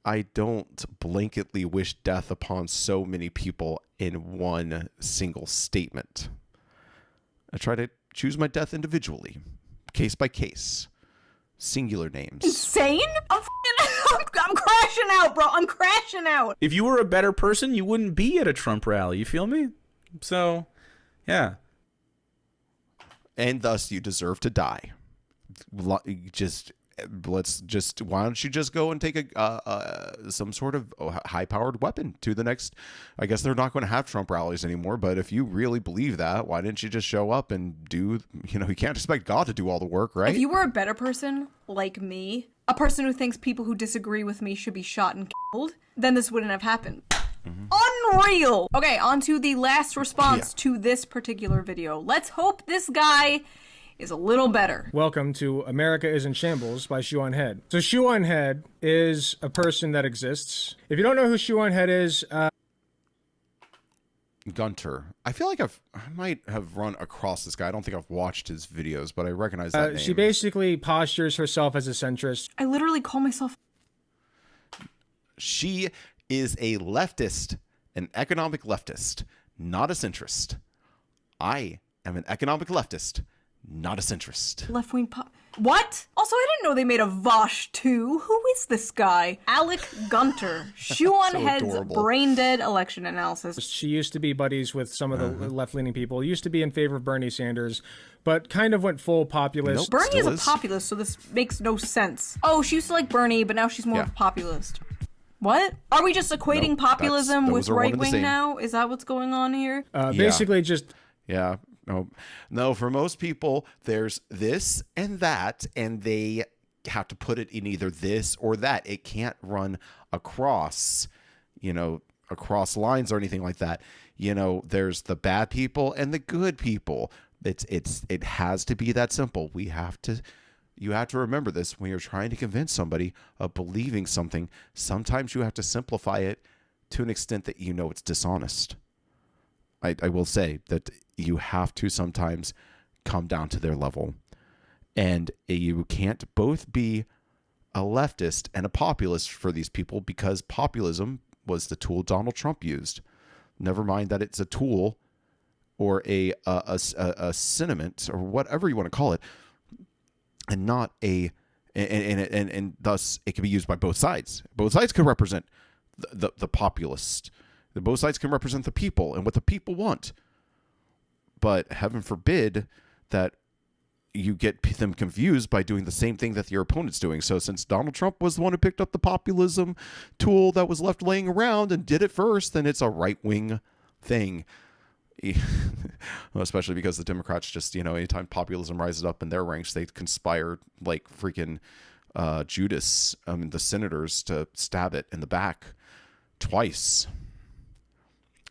[SPEAKER 1] I don't blanketly wish death upon so many people in one single statement. I try to choose my death individually, case by case, singular names.
[SPEAKER 2] Insane? I'm crashing out, bro. I'm crashing out.
[SPEAKER 6] If you were a better person, you wouldn't be at a Trump rally. You feel me? So, yeah.
[SPEAKER 1] And thus, you deserve to die. Why don't you just go and take some sort of high-powered weapon to the next? I guess they're not going to have Trump rallies anymore, but if you really believe that, why didn't you just show up and do, you can't expect God to do all the work, right?
[SPEAKER 2] If you were a better person, like me, a person who thinks people who disagree with me should be shot and killed, then this wouldn't have happened. Unreal! Okay, on to the last response to this particular video. Let's hope this guy is a little better.
[SPEAKER 7] Welcome to America is in Shambles by ShoeOnHead. So ShoeOnHead is a person that exists. If you don't know who ShoeOnHead is,
[SPEAKER 1] Gunter. I feel like I might have run across this guy. I don't think I've watched his videos, but I recognize that name.
[SPEAKER 7] She basically postures herself as a centrist.
[SPEAKER 2] I literally call myself...
[SPEAKER 1] She is a leftist an economic leftist, not a centrist. I am an economic leftist, not a centrist.
[SPEAKER 2] Left-wing What? Also, I didn't know they made a Vosh too. Who is this guy? Alec Gunter. ShoeOnHead's brain-dead election analysis.
[SPEAKER 7] She used to be buddies with some of the left-leaning people. Used to be in favor of Bernie Sanders, but kind of went full populist.
[SPEAKER 2] Bernie is a populist, so this makes no sense. Oh, she used to like Bernie, but now she's more of a populist. What? Are we just equating populism with right-wing now? Is that what's going on here?
[SPEAKER 7] Basically just...
[SPEAKER 1] Yeah. No, for most people, there's this and that, and they have to put it in either this or that. It can't run across, across lines or anything like that. There's the bad people and the good people. It has to be that simple. You have to remember this when you're trying to convince somebody of believing something. Sometimes you have to simplify it to an extent that it's dishonest. I will say that you have to sometimes come down to their level. And you can't both be a leftist and a populist for these people, because populism was the tool Donald Trump used. Never mind that it's a tool or a sentiment or whatever you want to call it, and not and thus it can be used by both sides. Both sides can represent the populist. Both sides can represent the people and what the people want. But heaven forbid that you get them confused by doing the same thing that your opponent's doing. So since Donald Trump was the one who picked up the populism tool that was left laying around and did it first, then it's a right-wing thing. Especially because the Democrats just, anytime populism rises up in their ranks, they conspire like freaking Judas, the senators, to stab it in the back twice.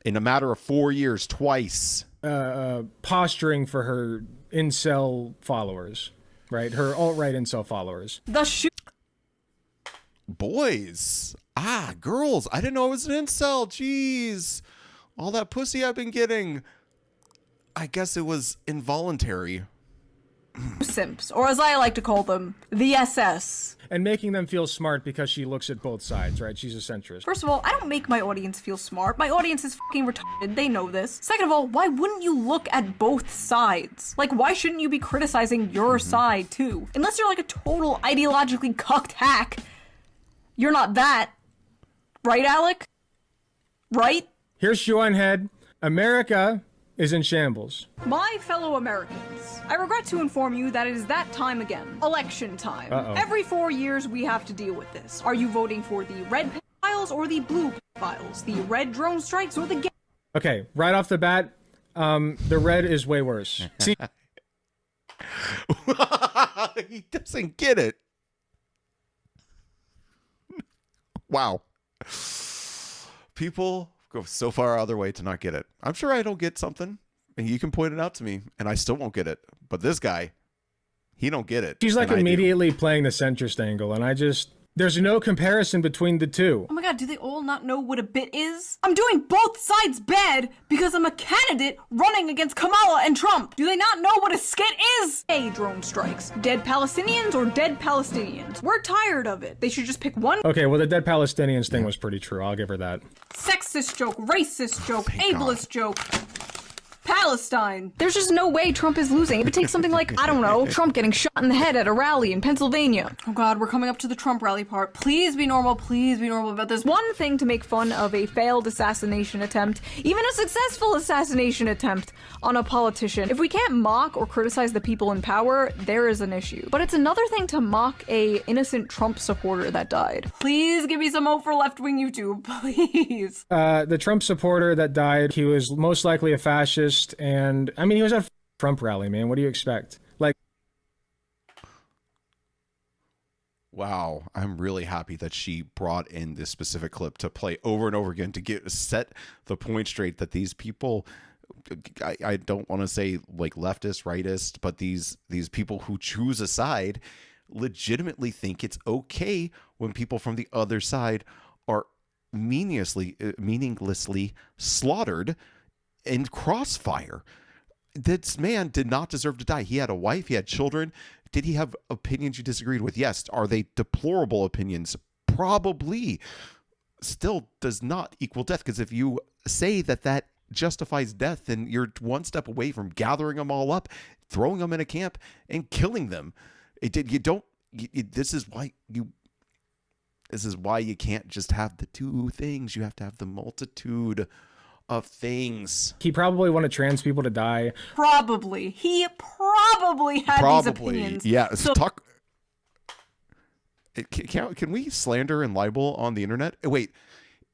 [SPEAKER 1] In a matter of 4 years, twice.
[SPEAKER 7] Posturing for her incel followers, right? Her alt-right incel followers.
[SPEAKER 1] Boys. Girls. I didn't know I was an incel. Jeez. All that pussy I've been getting. I guess it was involuntary.
[SPEAKER 2] Simps, or as I like to call them, the SS.
[SPEAKER 7] And making them feel smart because she looks at both sides, right? She's a centrist.
[SPEAKER 2] First of all, I don't make my audience feel smart. My audience is fucking retarded. They know this. Second of all, why wouldn't you look at both sides? Like, why shouldn't you be criticizing your side, too? Unless you're like a total ideologically cucked hack. You're not that. Right, Alec? Right?
[SPEAKER 7] Here's ShoeOnHead. America is in shambles.
[SPEAKER 2] My fellow Americans, I regret to inform you that it is that time again. Election time. Every 4 years we have to deal with this. Are you voting for the red files or the blue files? The red drone strikes or the...
[SPEAKER 7] Okay, right off the bat, the red is way worse. See?
[SPEAKER 1] He doesn't get it. Wow. People go so far other way to not get it. I'm sure I don't get something, and you can point it out to me, and I still won't get it. But this guy, he don't get it.
[SPEAKER 7] She's like immediately playing the centrist angle, and there's no comparison between the two.
[SPEAKER 2] Oh my god, do they all not know what a bit is? I'm doing both sides bad because I'm a candidate running against Kamala and Trump. Do they not know what a skit is? Hey, drone strikes. Dead Palestinians or dead Palestinians? We're tired of it. They should just pick one.
[SPEAKER 7] Okay, well, the dead Palestinians thing was pretty true. I'll give her that.
[SPEAKER 2] Sexist joke, racist joke, ableist joke. Palestine. There's just no way Trump is losing. It would take something like, I don't know, Trump getting shot in the head at a rally in Pennsylvania. Oh god, we're coming up to the Trump rally part. Please be normal about this. One thing to make fun of a failed assassination attempt, even a successful assassination attempt on a politician. If we can't mock or criticize the people in power, there is an issue. But it's another thing to mock a innocent Trump supporter that died. Please give me some hope for left-wing YouTube, please.
[SPEAKER 7] The Trump supporter that died, he was most likely a fascist. And I mean, he was at a Trump rally, man. What do you expect? Like,
[SPEAKER 1] wow, I'm really happy that she brought in this specific clip to play over and over again to set the point straight that these people, I don't want to say like leftist, rightist, but these people who choose a side legitimately think it's okay when people from the other side are meaninglessly slaughtered in crossfire. This man did not deserve to die. He had a wife, he had children. Did he have opinions you disagreed with? Yes. Are they deplorable opinions? Probably. Still does not equal death, because if you say that justifies death, then you're one step away from gathering them all up, throwing them in a camp, and killing them. This is why you can't just have the two things. You have to have the multitude of things.
[SPEAKER 7] He probably wanted trans people to die.
[SPEAKER 2] Probably. He probably had these opinions.
[SPEAKER 1] Yeah.
[SPEAKER 2] So
[SPEAKER 1] Talk. Can we slander and libel on the internet? Wait,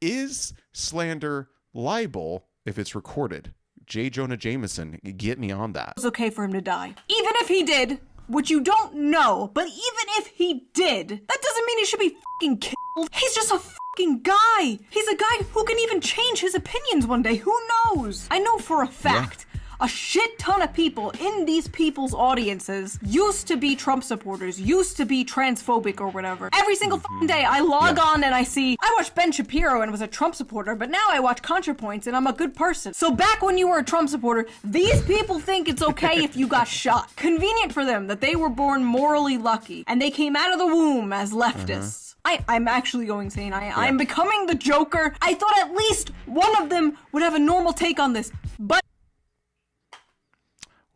[SPEAKER 1] is slander libel if it's recorded? J. Jonah Jameson, get me on that.
[SPEAKER 2] it was okay for him to die. Even if he did, which you don't know, but even if he did, that doesn't mean he should be fucking killed. He's just a fucking guy. He's a guy who can even change his opinions one day. Who knows? I know for a fact. A shit ton of people in these people's audiences used to be Trump supporters, used to be transphobic or whatever. Every single fucking day I log on and I watched Ben Shapiro and was a Trump supporter, but now I watch ContraPoints and I'm a good person. So back when you were a Trump supporter, these people think it's okay if you got shot. Convenient for them that they were born morally lucky and they came out of the womb as leftists. I'm actually going insane. I'm becoming the Joker. I thought at least one of them would have a normal take on this, but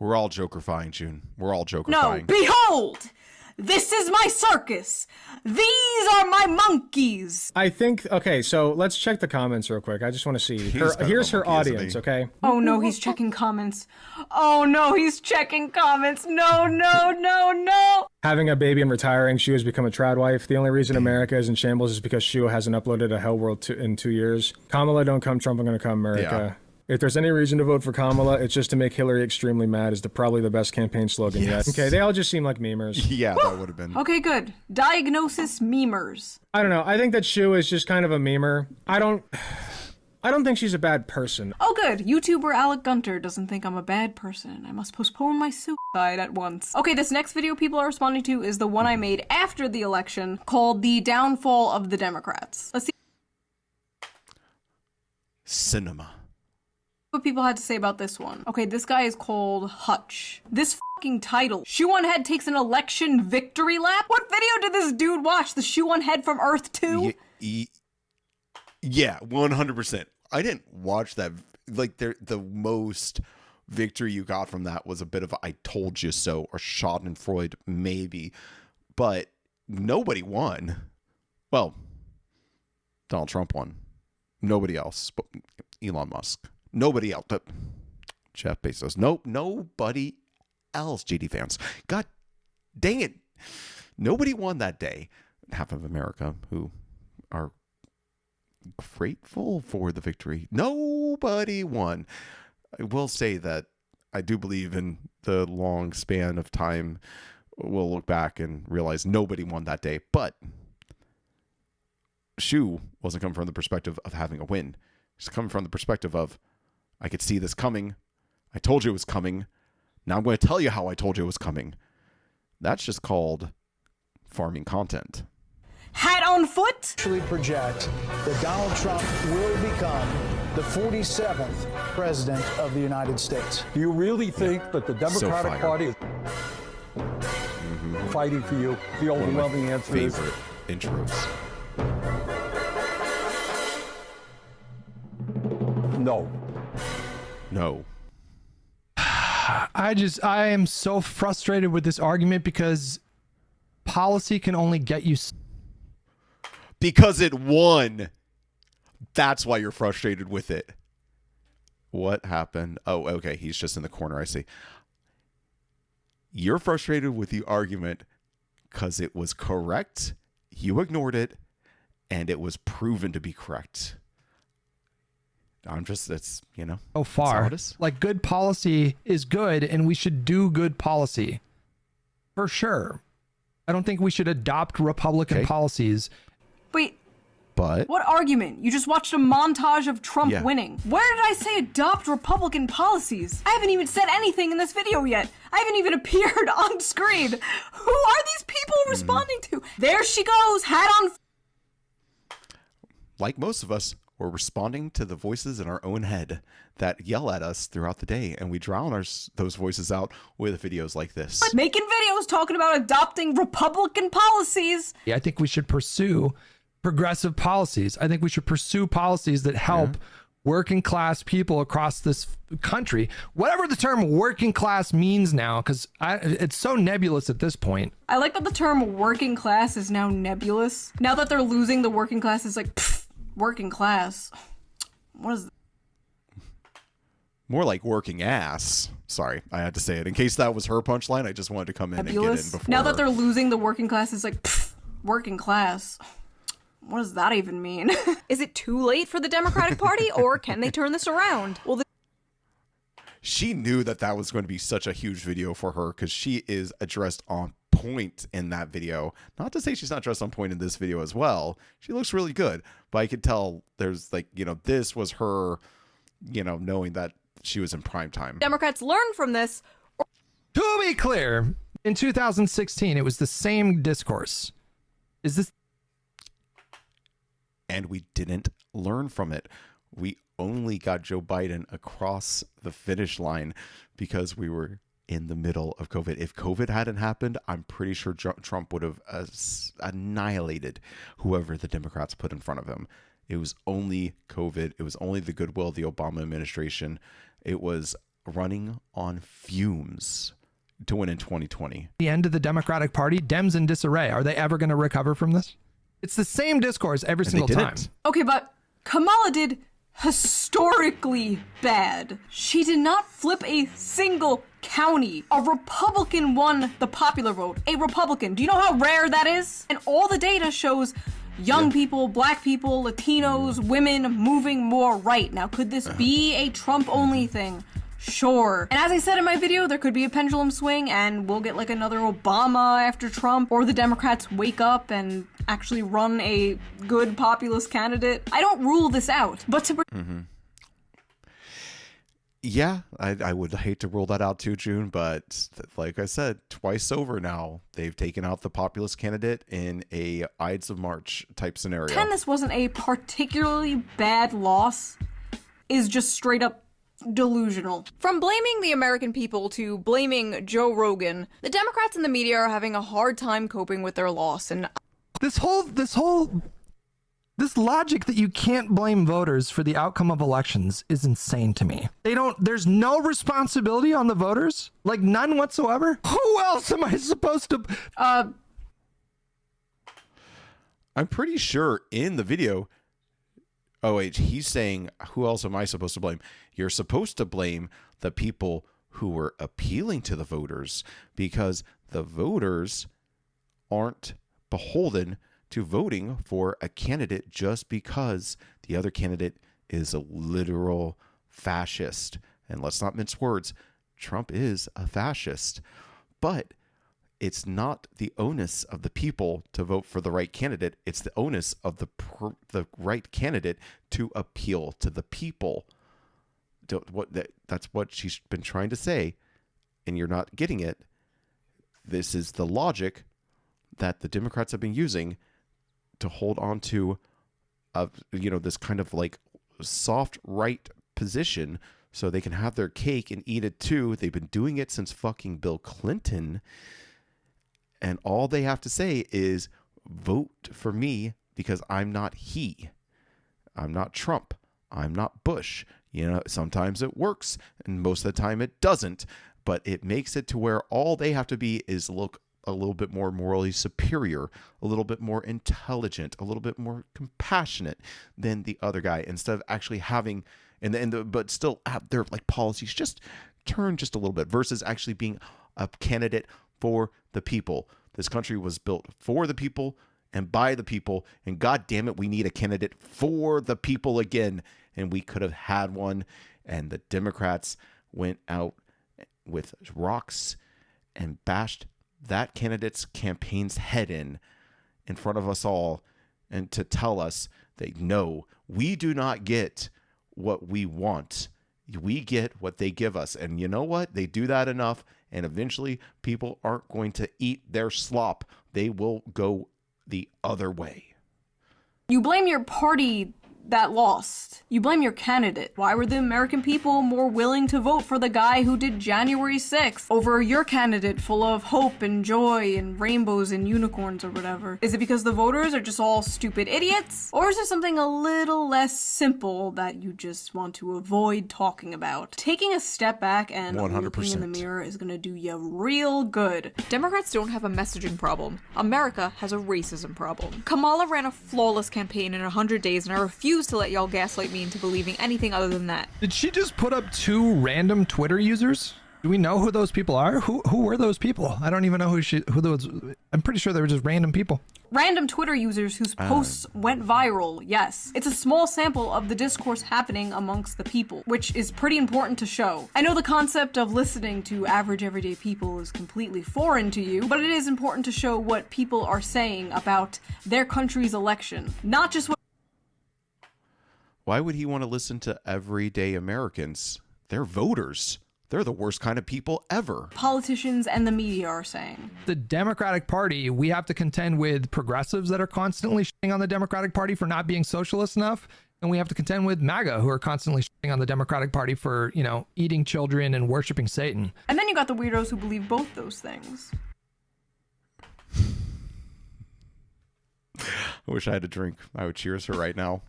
[SPEAKER 1] We're all jokerfying, June. We're all jokerfying.
[SPEAKER 2] no, behold! This is my circus! These are my monkeys!
[SPEAKER 7] I think, okay, so let's check the comments real quick. I just want to see. Here's her audience, okay?
[SPEAKER 2] Oh no, he's checking comments. Oh no, he's checking comments. No, no, no, no!
[SPEAKER 7] Having a baby and retiring, Shue has become a trad wife. The only reason America is in shambles is because Shue hasn't uploaded a Hell World in 2 years. Kamala, don't come, Trump, I'm gonna come, America. Yeah. If there's any reason to vote for Kamala, it's just to make Hillary extremely mad is probably the best campaign slogan yet. Okay, they all just seem like memers.
[SPEAKER 1] Yeah, that would have been.
[SPEAKER 2] Okay, good. Diagnosis memers.
[SPEAKER 7] I don't know. I think that Shue is just kind of a memer. I don't think she's a bad person.
[SPEAKER 2] Oh good, YouTuber Alec Gunter doesn't think I'm a bad person. I must postpone my suicide at once. Okay, this next video people are responding to is the one I made after the election called The Downfall of the Democrats. Let's see
[SPEAKER 1] Cinema.
[SPEAKER 2] what people had to say about this one. Okay, this guy is called Hutch. This fucking title. ShoeOnHead takes an election victory lap? What video did this dude watch? The ShoeOnHead from Earth 2?
[SPEAKER 1] Yeah, 100%. I didn't watch that. Like, the most victory you got from that was a bit of a I told you so or Schadenfreude, maybe. But nobody won. Well, Donald Trump won. Nobody else. But Elon Musk. Nobody else. Jeff Bezos. Nope. Nobody else, GD fans. God dang it. Nobody won that day. Half of America who are grateful for the victory. Nobody won. I will say that I do believe in the long span of time we'll look back and realize nobody won that day. But Shue wasn't coming from the perspective of having a win. She's coming from the perspective of I could see this coming. I told you it was coming. Now I'm going to tell you how I told you it was coming. That's just called farming content.
[SPEAKER 2] Hat on foot?
[SPEAKER 8] Actually project that Donald Trump will become the 47th president of the United States.
[SPEAKER 9] Do you really think that the Democratic Party is fighting for you? The overwhelming answer is
[SPEAKER 1] favorite intros.
[SPEAKER 9] no.
[SPEAKER 1] No.
[SPEAKER 10] I am so frustrated with this argument because policy can only get you.
[SPEAKER 1] Because it won. That's why you're frustrated with it. What happened? Oh, okay. He's just in the corner. I see. You're frustrated with the argument because it was correct. You ignored it. And it was proven to be correct. It's, you know.
[SPEAKER 10] So far, like good policy is good and we should do good policy. For sure. I don't think we should adopt Republican policies.
[SPEAKER 2] Wait.
[SPEAKER 1] But
[SPEAKER 2] what argument? You just watched a montage of Trump winning. Where did I say adopt Republican policies? I haven't even said anything in this video yet. I haven't even appeared on screen. Who are these people responding to? There she goes, hat on.
[SPEAKER 1] Like most of us, we're responding to the voices in our own head that yell at us throughout the day, and we drown those voices out with videos like this.
[SPEAKER 2] Making videos talking about adopting Republican policies.
[SPEAKER 10] Yeah, I think we should pursue progressive policies. I think we should pursue policies that help working class people across this country, whatever the term working class means now, because it's so nebulous at this point.
[SPEAKER 2] I like that the term working class is now nebulous. Now that they're losing the working class, it's like, pfft, working class. What is that?
[SPEAKER 1] More like working ass. Sorry, I had to say it. In case that was her punchline, I just wanted to come in
[SPEAKER 2] Nebulous?
[SPEAKER 1] and get in before
[SPEAKER 2] Now that
[SPEAKER 1] her.
[SPEAKER 2] they're losing the working class, it's like, pfft, working class. What does that even mean? Is it too late for the Democratic Party, or can they turn this around? Well,
[SPEAKER 1] she knew that that was going to be such a huge video for her because she is addressed on point in that video. Not to say she's not dressed on point in this video as well. She looks really good, but I could tell there's like, this was her, knowing that she was in prime time.
[SPEAKER 2] Democrats learn from this.
[SPEAKER 10] To be clear, in 2016, it was the same discourse. Is this?
[SPEAKER 1] And we didn't learn from it. We only got Joe Biden across the finish line because we were in the middle of COVID. If COVID hadn't happened, I'm pretty sure Trump would have annihilated whoever the Democrats put in front of him. It was only COVID. It was only the goodwill of the Obama administration. It was running on fumes to win in 2020.
[SPEAKER 10] The end of the Democratic Party, Dems in disarray. Are they ever going to recover from this? It's the same discourse every single time.
[SPEAKER 2] Okay, but Kamala did historically bad. She did not flip a single county. A Republican won the popular vote. A Republican. Do you know how rare that is? And all the data shows young people, black people, Latinos, women moving more right. Now, could this be a Trump-only thing? Sure. And as I said in my video, there could be a pendulum swing and we'll get like another Obama after Trump, or the Democrats wake up and actually run a good populist candidate. I don't rule this out, but to...
[SPEAKER 1] Yeah, I would hate to rule that out too, June, but like I said, twice over now, they've taken out the populist candidate in a Ides of March type scenario.
[SPEAKER 2] Pretend this wasn't a particularly bad loss is just straight up delusional. From blaming the American people to blaming Joe Rogan, the Democrats and the media are having a hard time coping with their loss, and
[SPEAKER 10] this logic that you can't blame voters for the outcome of elections is insane to me. There's no responsibility on the voters? Like none whatsoever? Who else am I supposed to?
[SPEAKER 1] I'm pretty sure in the video, he's saying, who else am I supposed to blame? You're supposed to blame the people who were appealing to the voters, because the voters aren't beholden to voting for a candidate just because the other candidate is a literal fascist. And let's not mince words, Trump is a fascist. But it's not the onus of the people to vote for the right candidate. It's the onus of the right candidate to appeal to the people. That's what she's been trying to say, and you're not getting it. This is the logic that the Democrats have been using to hold on to, this kind of like soft right position so they can have their cake and eat it too. They've been doing it since fucking Bill Clinton. And all they have to say is vote for me because I'm not he. I'm not Trump. I'm not Bush. Sometimes it works and most of the time it doesn't, but it makes it to where all they have to be is look a little bit more morally superior, a little bit more intelligent, a little bit more compassionate than the other guy, instead of actually having, but still have their like policies just turn just a little bit versus actually being a candidate for the people. This country was built for the people and by the people, and God damn it, we need a candidate for the people again. And we could have had one, and the Democrats went out with rocks and bashed that candidate's campaign's head in front of us all, and to tell us that no, we do not get what we want. We get what they give us. And you know what? They do that enough, and eventually people aren't going to eat their slop. They will go the other way.
[SPEAKER 2] You blame your party that lost. You blame your candidate. Why were the American people more willing to vote for the guy who did January 6th over your candidate full of hope and joy and rainbows and unicorns or whatever? Is it because the voters are just all stupid idiots? Or is there something a little less simple that you just want to avoid talking about? Taking a step back and
[SPEAKER 1] 100%.
[SPEAKER 2] looking in the mirror is gonna do you real good.
[SPEAKER 11] Democrats don't have a messaging problem. America has a racism problem. Kamala ran a flawless campaign in 100 days, and I refuse to let y'all gaslight me into believing anything other than that.
[SPEAKER 10] Did she just put up 2 random Twitter users? Do we know who those people are? Who were those people? I don't even know who those. I'm pretty sure they were just random people.
[SPEAKER 2] Random Twitter users whose posts went viral, yes. It's a small sample of the discourse happening amongst the people, which is pretty important to show. I know the concept of listening to average everyday people is completely foreign to you, but it is important to show what people are saying about their country's election, not just what.
[SPEAKER 1] Why would he want to listen to everyday Americans? They're voters. They're the worst kind of people ever.
[SPEAKER 2] Politicians and the media are saying.
[SPEAKER 10] The Democratic Party, we have to contend with progressives that are constantly shitting on the Democratic Party for not being socialist enough. And we have to contend with MAGA, who are constantly shitting on the Democratic Party for, you know, eating children and worshiping Satan.
[SPEAKER 2] And then you got the weirdos who believe both those things.
[SPEAKER 1] I wish I had a drink. I would cheers her right now.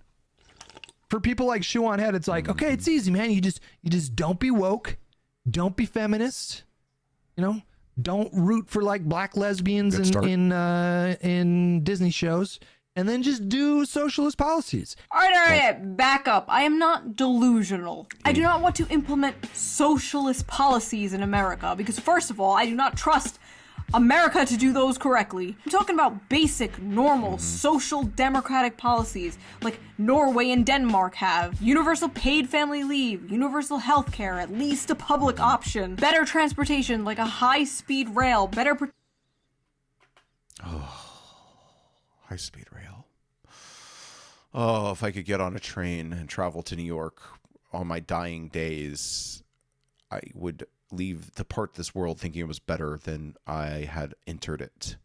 [SPEAKER 10] For people like ShoeOnHead, it's like, okay, it's easy, man. You just don't be woke. Don't be feminist, you know. Don't root for like black lesbians in Disney shows, and then just do socialist policies.
[SPEAKER 2] All right, back up. I am not delusional. I do not want to implement socialist policies in America because, first of all, I do not trust America to do those correctly. I'm talking about basic, normal, social democratic policies like Norway and Denmark have. Universal paid family leave, universal health care, at least a public option, better transportation like a high-speed rail, better...
[SPEAKER 1] High-speed rail. Oh, if I could get on a train and travel to New York on my dying days, I would depart this world thinking it was better than I had entered it.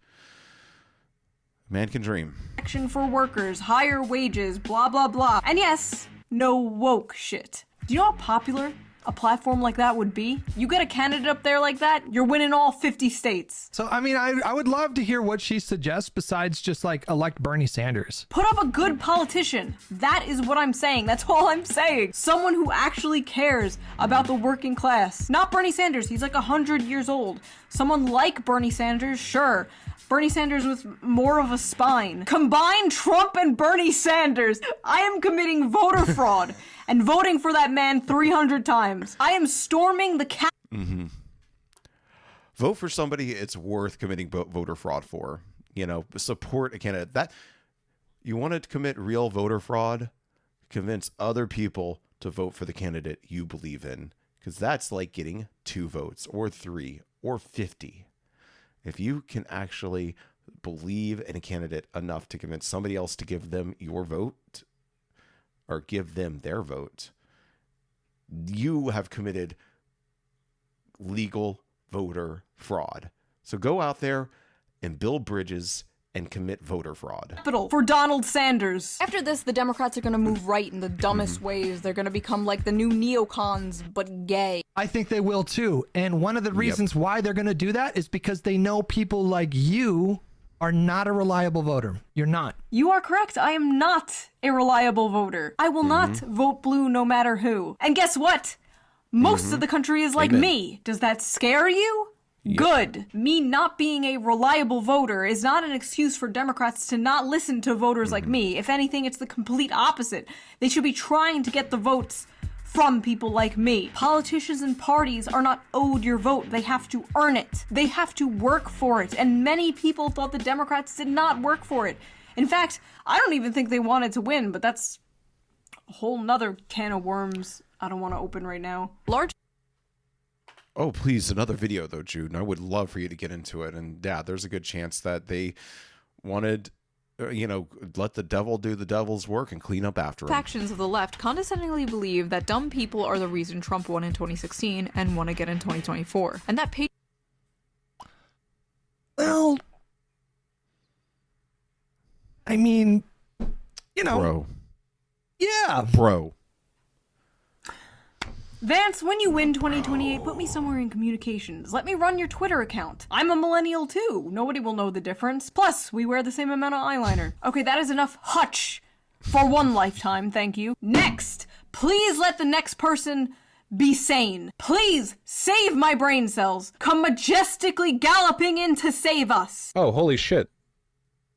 [SPEAKER 1] Man can dream.
[SPEAKER 2] Action for workers, higher wages, blah, blah, blah. And yes, no woke shit. Do you know how popular a platform like that would be? You get a candidate up there like that, you're winning all 50 states.
[SPEAKER 10] So, I mean, I would love to hear what she suggests besides just like elect Bernie Sanders.
[SPEAKER 2] Put up a good politician. That is what I'm saying. That's all I'm saying. Someone who actually cares about the working class. Not Bernie Sanders. He's like 100 years old. Someone like Bernie Sanders, sure. Bernie Sanders with more of a spine. Combine Trump and Bernie Sanders. I am committing voter fraud and voting for that man 300 times. I am storming the
[SPEAKER 1] Vote for somebody it's worth committing voter fraud for. You know, support a candidate. That you want to commit real voter fraud, convince other people to vote for the candidate you believe in, because that's like getting 2 votes or 3 or 50. If you can actually believe in a candidate enough to convince somebody else to give them your vote or give them their vote, you have committed legal voter fraud. So go out there and build bridges and commit voter fraud.
[SPEAKER 2] For Donald Sanders.
[SPEAKER 11] After this, the Democrats are going to move right in the dumbest ways. They're going to become like the new neocons, but gay.
[SPEAKER 10] I think they will too. And one of the reasons why they're going to do that is because they know people like you are not a reliable voter. You're not.
[SPEAKER 2] You are correct. I am not a reliable voter. I will not vote blue no matter who. And guess what? Most of the country is like me. Does that scare you? Good. Me not being a reliable voter is not an excuse for Democrats to not listen to voters like me. If anything, it's the complete opposite. They should be trying to get the votes from people like me. Politicians and parties are not owed your vote. They have to earn it. They have to work for it. And many people thought the Democrats did not work for it. In fact, I don't even think they wanted to win, but that's a whole nother can of worms I don't want to open right now.
[SPEAKER 1] Oh, please, another video, though, Jude. And I would love for you to get into it. And, yeah, there's a good chance that they wanted, let the devil do the devil's work and clean up after him.
[SPEAKER 11] Factions of the left condescendingly believe that dumb people are the reason Trump won in 2016 and won again in 2024. And that
[SPEAKER 10] Well, I mean,
[SPEAKER 1] Bro.
[SPEAKER 10] Yeah.
[SPEAKER 1] Bro.
[SPEAKER 2] Vance, when you win 2028, put me somewhere in communications. Let me run your Twitter account. I'm a millennial too. Nobody will know the difference. Plus, we wear the same amount of eyeliner. Okay, that is enough hutch for one lifetime, thank you. Next, please let the next person be sane. Please save my brain cells. Come majestically galloping in to save us.
[SPEAKER 12] Oh, holy shit.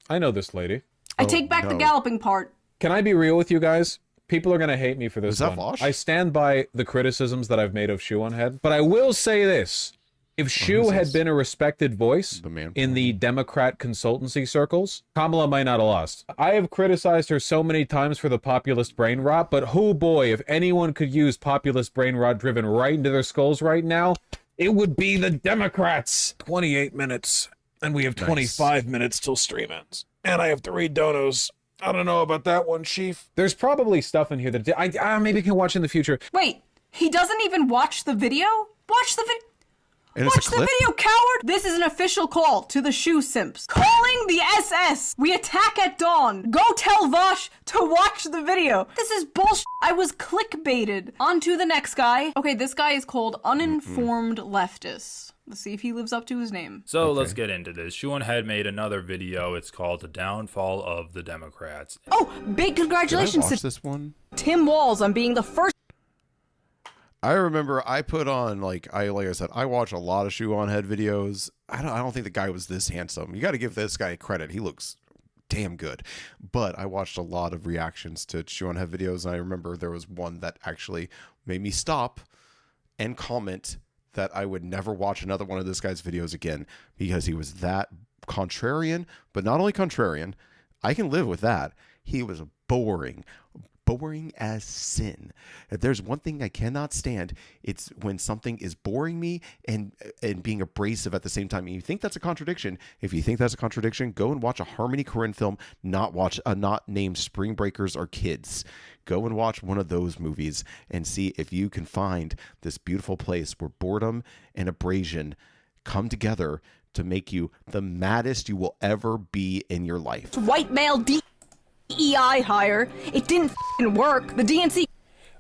[SPEAKER 12] I know this lady.
[SPEAKER 2] I take back the galloping part.
[SPEAKER 12] Can I be real with you guys? People are going to hate me for this
[SPEAKER 1] Is that
[SPEAKER 12] one.
[SPEAKER 1] Vosh?
[SPEAKER 12] I stand by the criticisms that I've made of ShoeOnHead, but I will say this. If Shoe had been a respected voice in the Democrat consultancy circles, Kamala might not have lost. I have criticized her so many times for the populist brain rot, but oh boy, if anyone could use populist brain rot driven right into their skulls right now, it would be the Democrats. 28 minutes, and we have 25 minutes till stream ends. And I have to read donos. I don't know about that one, Chief. There's probably stuff in here that I maybe can watch in the future.
[SPEAKER 2] Wait, he doesn't even watch the video? Watch the video. Watch the video, coward! This is an official call to the shoe simps. Calling the SS! We attack at dawn. Go tell Vosh to watch the video. This is bullshit. I was clickbaited. On to the next guy. Okay, this guy is called Uninformed Leftist. Let's see if he lives up to his name.
[SPEAKER 13] So let's get into this. ShoeOnHead made another video. It's called The Downfall of the Democrats.
[SPEAKER 2] Oh, big congratulations
[SPEAKER 1] Did I watch this one?
[SPEAKER 2] Tim Walz on being the first.
[SPEAKER 1] I remember I put on like I said, I watch a lot of ShoeOnHead videos. I don't think the guy was this handsome. You got to give this guy credit. He looks damn good. But I watched a lot of reactions to ShoeOnHead videos, and I remember there was one that actually made me stop and comment that I would never watch another one of this guy's videos again because he was that contrarian. But not only contrarian, I can live with that. He was boring as sin. If there's one thing I cannot stand, it's when something is boring me and being abrasive at the same time. And you think that's a contradiction? If you think that's a contradiction, go and watch a Harmony Korine film, not named Spring Breakers or Kids. Go and watch one of those movies and see if you can find this beautiful place where boredom and abrasion come together to make you the maddest you will ever be in your life.
[SPEAKER 2] White male DEI hire. It didn't work. The DNC.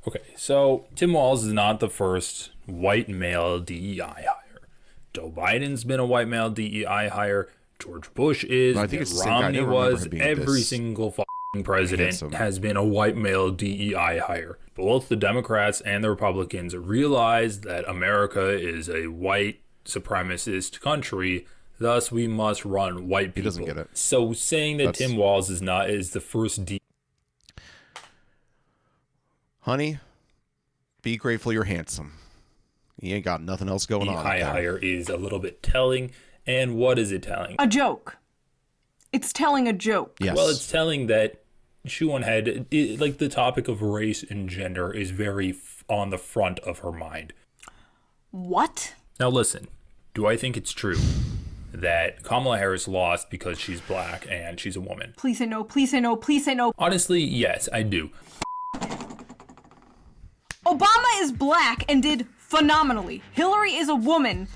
[SPEAKER 13] Okay, so Tim Walz is not the first white male DEI hire. Joe Biden's been a white male DEI hire. George Bush is.
[SPEAKER 1] No, I think it's the same guy.
[SPEAKER 13] Romney was. Every single president has been a white male DEI hire. Both the Democrats and the Republicans realize that America is a white supremacist country. Thus, we must run white people.
[SPEAKER 1] He doesn't get it.
[SPEAKER 13] So saying that Tim Walz is the first
[SPEAKER 1] Honey, be grateful you're handsome. You ain't got nothing else going on.
[SPEAKER 13] DEI hire is a little bit telling. And what is it telling?
[SPEAKER 2] A joke. It's telling a joke.
[SPEAKER 1] Yes.
[SPEAKER 13] Well, it's telling that ShoeOnHead, like the topic of race and gender, is very on the front of her mind.
[SPEAKER 2] What?
[SPEAKER 13] Now listen, do I think it's true that Kamala Harris lost because she's black and she's a woman?
[SPEAKER 2] Please say no, please say no, please say no.
[SPEAKER 13] Honestly, yes, I do.
[SPEAKER 2] Obama is black and did phenomenally. Hillary is a woman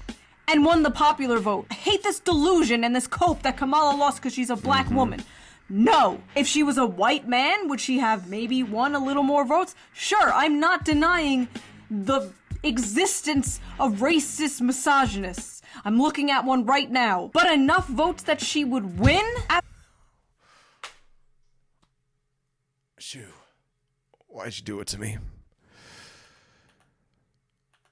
[SPEAKER 2] and won the popular vote. I hate this delusion and this cope that Kamala lost because she's a black woman. No. If she was a white man, would she have maybe won a little more votes? Sure, I'm not denying the existence of racist misogynists. I'm looking at one right now. But enough votes that she would win?
[SPEAKER 1] Shoo. Why'd you do it to me?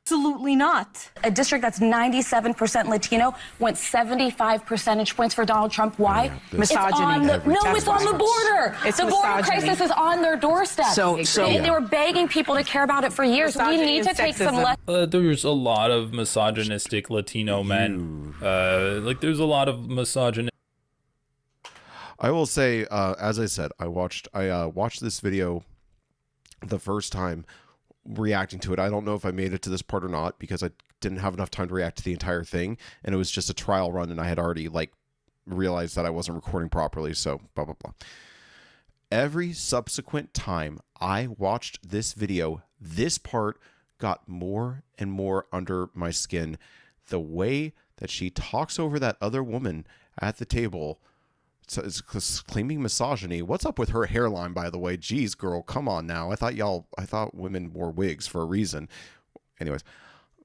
[SPEAKER 2] Absolutely not.
[SPEAKER 14] A district that's 97% Latino went 75 percentage points for Donald Trump. Why?
[SPEAKER 15] Misogyny.
[SPEAKER 14] It's on the border.
[SPEAKER 15] It's
[SPEAKER 14] the border
[SPEAKER 15] misogyny.
[SPEAKER 14] crisis is on their doorstep. They were begging people to care about it for years. We need to take some lessons.
[SPEAKER 13] There's a lot of misogynistic Latino men. There's a lot of misogynistic.
[SPEAKER 1] I will say, as I said, I watched this video the first time, reacting to it. I don't know if I made it to this part or not because I didn't have enough time to react to the entire thing, and it was just a trial run, and I had already realized that I wasn't recording properly, so blah blah blah. Every subsequent time I watched this video, this part got more and more under my skin. The way that she talks over that other woman at the table, is claiming misogyny. What's up with her hairline, by the way? Jeez, girl, come on now. I thought women wore wigs for a reason. Anyways,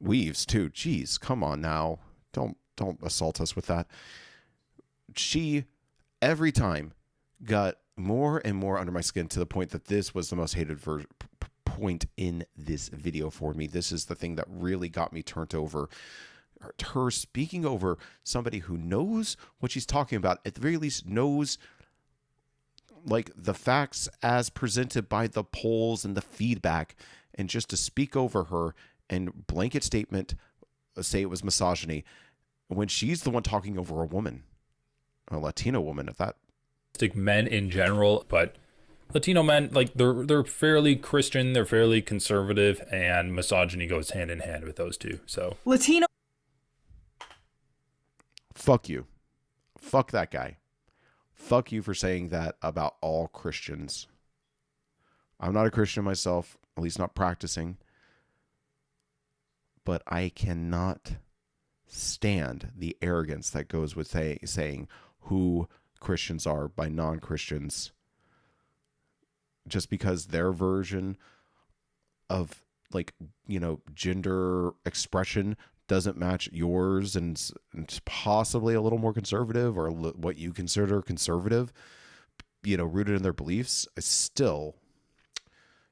[SPEAKER 1] weaves too. Jeez, come on now. Don't assault us with that. She every time got more and more under my skin to the point that this was the most hated point in this video for me. This is the thing that really got me turned over. Her speaking over somebody who knows what she's talking about, at the very least knows like the facts as presented by the polls and the feedback, and just to speak over her and blanket statement say it was misogyny when she's the one talking over a woman, a Latino woman at that.
[SPEAKER 13] Men in general, but Latino men, like they're fairly Christian, they're fairly conservative, and misogyny goes hand in hand with those two. So
[SPEAKER 2] Latino.
[SPEAKER 1] Fuck you. Fuck that guy. Fuck you for saying that about all Christians. I'm not a Christian myself, at least not practicing. But I cannot stand the arrogance that goes with saying who Christians are by non-Christians just because their version of, like, you know, gender expression doesn't match yours and it's possibly a little more conservative, or what you consider conservative, you know, rooted in their beliefs. Still,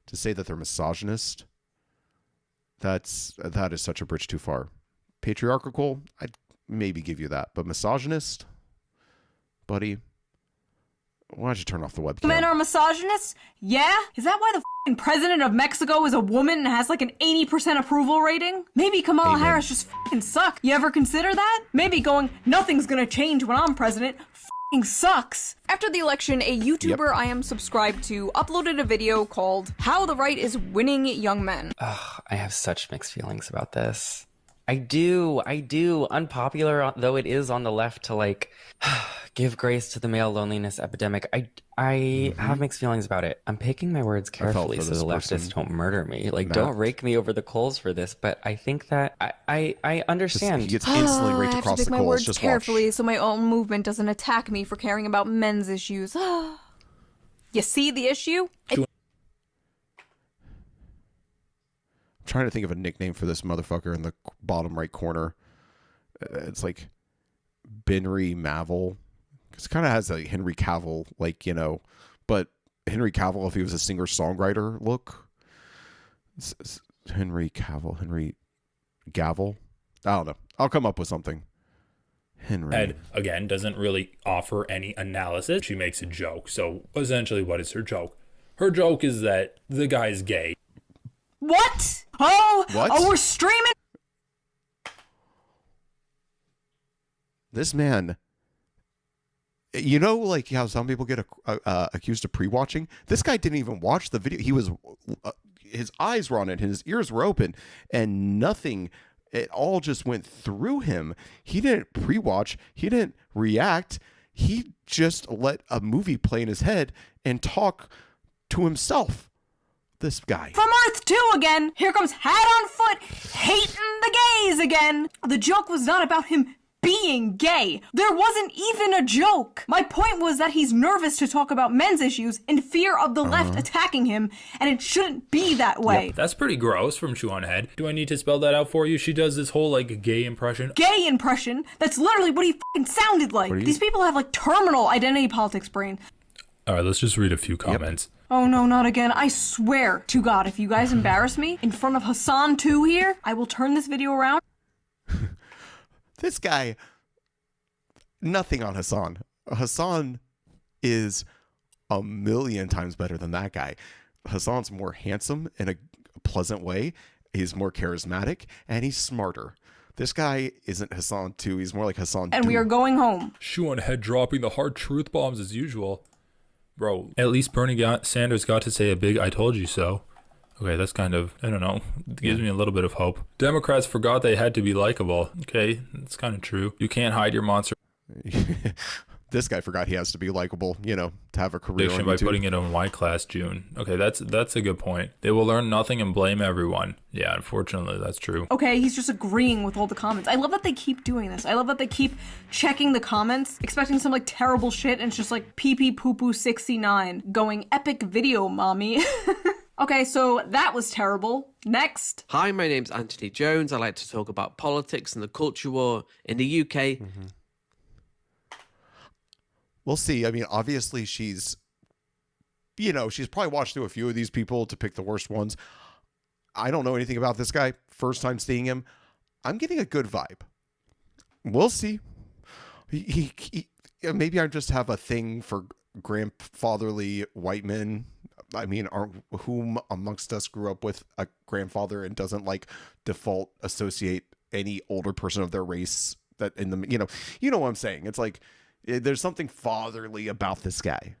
[SPEAKER 1] to say that they're misogynist, that is such a bridge too far. Patriarchal, I'd maybe give you that, but misogynist, buddy, why don't you turn off the webcam?
[SPEAKER 2] Men are misogynists? Yeah? Is that why the f***ing president of Mexico is a woman and has like an 80% approval rating? Maybe Kamala Harris just f***ing suck. You ever consider that? Maybe going, nothing's gonna change when I'm president, f***ing sucks. After the election, a YouTuber I am subscribed to uploaded a video called How the Right is Winning Young Men.
[SPEAKER 15] Ugh, I have such mixed feelings about this. I do. Unpopular though it is on the left to like give grace to the male loneliness epidemic. I have mixed feelings about it. I'm picking my words carefully so the leftists don't murder me. Like, don't rake me over the coals for this. But I think that I understand.
[SPEAKER 1] He gets instantly raked
[SPEAKER 2] I have
[SPEAKER 1] across
[SPEAKER 2] to pick
[SPEAKER 1] the
[SPEAKER 2] my
[SPEAKER 1] coals.
[SPEAKER 2] words
[SPEAKER 1] Just
[SPEAKER 2] carefully
[SPEAKER 1] watch.
[SPEAKER 2] so my own movement doesn't attack me for caring about men's issues. You see the issue?
[SPEAKER 1] I'm trying to think of a nickname for this motherfucker in the bottom right corner. It's like Benry Mavel. It kind of has a Henry Cavill, like, you know, but Henry Cavill if he was a singer-songwriter look. It's Henry Cavill, Henry Gavel. I don't know. I'll come up with something. Henry.
[SPEAKER 13] Ed, again, doesn't really offer any analysis. She makes a joke. So essentially, what is her joke? Her joke is that the guy's gay.
[SPEAKER 2] What? Oh,
[SPEAKER 1] what?
[SPEAKER 2] Oh, we're streaming.
[SPEAKER 1] This man, you know, like how some people get accused of pre-watching. This guy didn't even watch the video. He was, his eyes were on it, his ears were open, and nothing. It all just went through him. He didn't pre-watch. He didn't react. He just let a movie play in his head and talk to himself. This guy.
[SPEAKER 2] From Earth 2 again. Here comes Hat on Foot, hating the gays again. The joke was not about him being gay. There wasn't even a joke. My point was that he's nervous to talk about men's issues in fear of the left attacking him, and it shouldn't be that way.
[SPEAKER 13] Yep. That's pretty gross from ShoeOnHead. Do I need to spell that out for you? She does this whole like gay impression.
[SPEAKER 2] Gay impression? That's literally what he f***ing sounded like. These people have like terminal identity politics brain.
[SPEAKER 13] All right, let's just read a few comments.
[SPEAKER 2] Oh no, not again. I swear to God, if you guys embarrass me in front of Hassan 2 here, I will turn this video around.
[SPEAKER 1] This guy, nothing on Hassan. Hassan is a million times better than that guy. Hassan's more handsome in a pleasant way. He's more charismatic, and he's smarter. This guy isn't Hassan 2. He's more like Hassan 2.
[SPEAKER 2] And we are going home.
[SPEAKER 13] ShoeOnHead dropping the hard truth bombs as usual. Bro, at least Bernie Sanders got to say a big I told you so. Okay, that's kind of, I don't know, it gives me a little bit of hope. Democrats forgot they had to be likable. Okay, that's kind of true. You can't hide your monster.
[SPEAKER 1] This guy forgot he has to be likable, to have a career on
[SPEAKER 13] by
[SPEAKER 1] YouTube.
[SPEAKER 13] putting it on Y class, June. Okay, that's a good point. They will learn nothing and blame everyone. Yeah, unfortunately, that's true.
[SPEAKER 2] Okay, he's just agreeing with all the comments. I love that they keep doing this. I love that they keep checking the comments, expecting some terrible shit, and it's just pee pee poo poo 69 going epic video, mommy. Okay, so that was terrible. Next.
[SPEAKER 16] Hi, my name's Anthony Jones. I like to talk about politics and the culture war in the UK.
[SPEAKER 1] We'll see. I mean, obviously she's probably watched through a few of these people to pick the worst ones. I don't know anything about this guy. First time seeing him. I'm getting a good vibe. We'll see. He maybe I just have a thing for grandfatherly white men. I mean, whom amongst us grew up with a grandfather and doesn't default associate any older person of their race that in the, you know what I'm saying? It's there's something fatherly about this guy.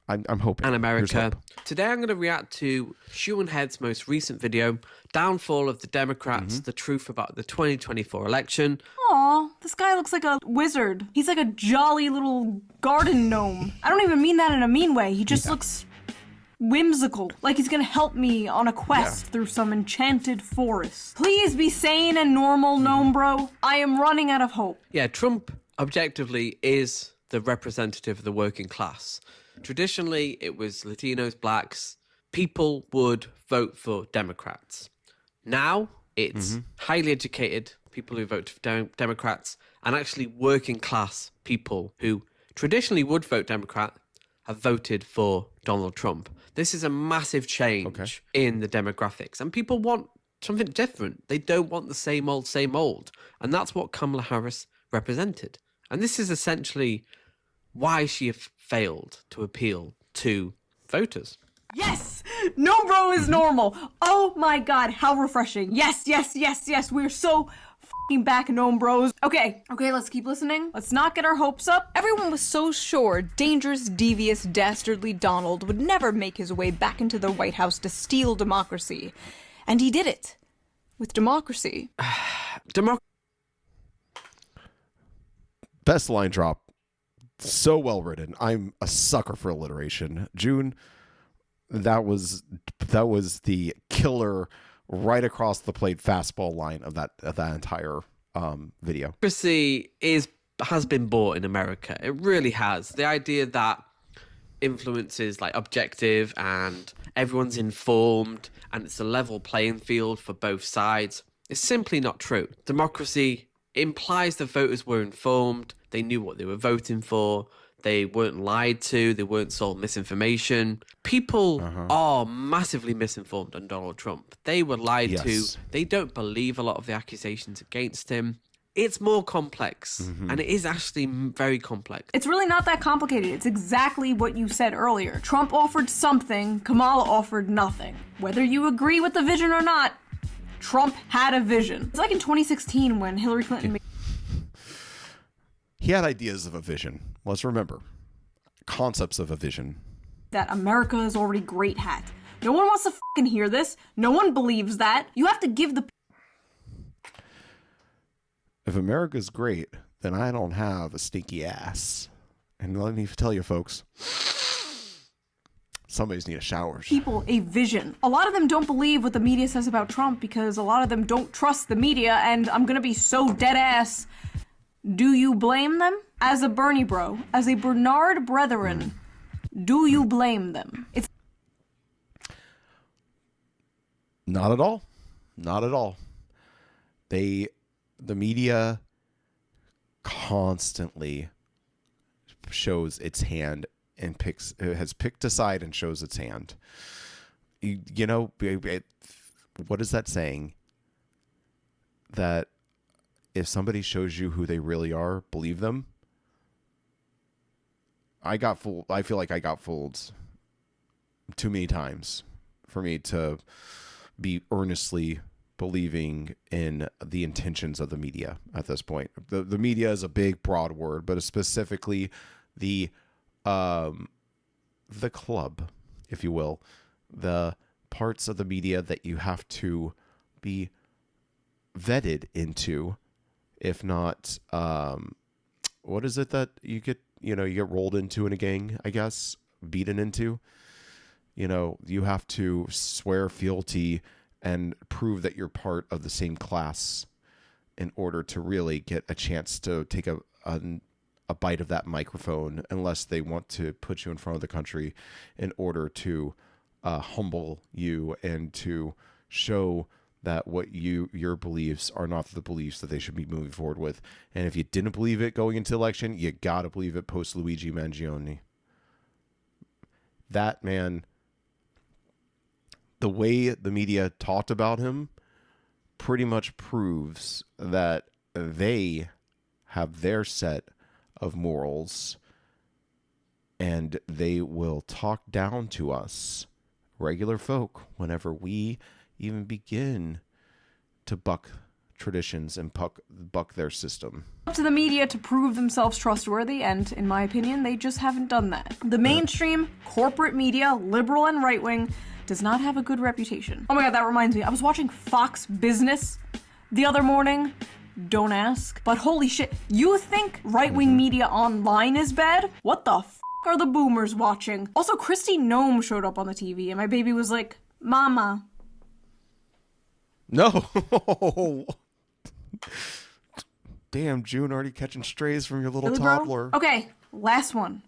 [SPEAKER 1] I'm hoping.
[SPEAKER 16] And America. Today I'm going to react to ShoeOnHead's most recent video, Downfall of the Democrats, the truth about the 2024 election.
[SPEAKER 2] Aw, this guy looks like a wizard. He's like a jolly little garden gnome. I don't even mean that in a mean way. He just looks whimsical, like he's gonna help me on a quest through some enchanted forest. Please be sane and normal, gnome bro. I am running out of hope.
[SPEAKER 16] Yeah, Trump objectively is the representative of the working class. Traditionally, it was Latinos, blacks. People would vote for Democrats. Now, it's highly educated people who vote for Democrats and actually working class people who traditionally would vote Democrat have voted for Donald Trump. This is a massive change in the demographics. And people want something different. They don't want the same old, same old. And that's what Kamala Harris represented. And this is essentially why she failed to appeal to voters.
[SPEAKER 2] Yes! No bro is normal. Oh my god, how refreshing. Yes, yes, yes, yes. We're so f***ing back, gnome bros. Okay, let's keep listening. Let's not get our hopes up.
[SPEAKER 11] Everyone was so sure dangerous, devious, dastardly Donald would never make his way back into the White House to steal democracy. And he did it. With democracy.
[SPEAKER 1] Best line drop. So well written. I'm a sucker for alliteration. June, that was the killer right across the plate fastball line of that entire video.
[SPEAKER 16] Democracy has been bought in America. It really has. The idea that influence is objective and everyone's informed and it's a level playing field for both sides is simply not true. Democracy implies the voters were informed, they knew what they were voting for, they weren't lied to, they weren't sold misinformation. People are massively misinformed on Donald Trump. They were lied to. They don't believe a lot of the accusations against him. It's more complex, and it is actually very complex.
[SPEAKER 2] It's really not that complicated. It's exactly what you said earlier. Trump offered something, Kamala offered nothing. Whether you agree with the vision or not, Trump had a vision. It's like in 2016 when Hillary Clinton
[SPEAKER 1] He had ideas of a vision. Let's remember. Concepts of a vision.
[SPEAKER 2] That America is already great hat. No one wants to fucking hear this. No one believes that. You have to give the...
[SPEAKER 1] If America's great, then I don't have a stinky ass. And let me tell you, folks, somebody's need a shower.
[SPEAKER 2] People a vision. A lot of them don't believe what the media says about Trump because a lot of them don't trust the media, and I'm gonna be so dead ass. Do you blame them? As a Bernie bro, as a Bernard brethren, do you blame them? It's
[SPEAKER 1] not at all. Not at all. The media constantly shows its hand and has picked a side and shows its hand. You know, what is that saying? That if somebody shows you who they really are, believe them. I got fooled. I feel like I got fooled too many times for me to be earnestly believing in the intentions of the media at this point. The media is a big, broad word, but specifically the club, if you will, the parts of the media that you have to be vetted into, if not what is it that you get, you get rolled into in a gang, I guess, beaten into? You have to swear fealty and prove that you're part of the same class in order to really get a chance to take a bite of that microphone, unless they want to put you in front of the country in order to humble you and to show that your beliefs are not the beliefs that they should be moving forward with. And if you didn't believe it going into election, you gotta believe it post Luigi Mangione. That man, the way the media talked about him pretty much proves that they have their set of morals, and they will talk down to us, regular folk, whenever we even begin to buck traditions and buck their system.
[SPEAKER 2] Up to the media to prove themselves trustworthy, and in my opinion, they just haven't done that. The mainstream, corporate media, liberal and right-wing, does not have a good reputation. Oh my god, that reminds me, I was watching Fox Business the other morning. Don't ask. But holy shit, you think right-wing media online is bad? What the f*** are the boomers watching? Also, Kristi Noem showed up on the TV, and my baby was like, Mama.
[SPEAKER 1] No. Damn, June, already catching strays from your little
[SPEAKER 2] Really,
[SPEAKER 1] toddler.
[SPEAKER 2] Bro? Okay, last one.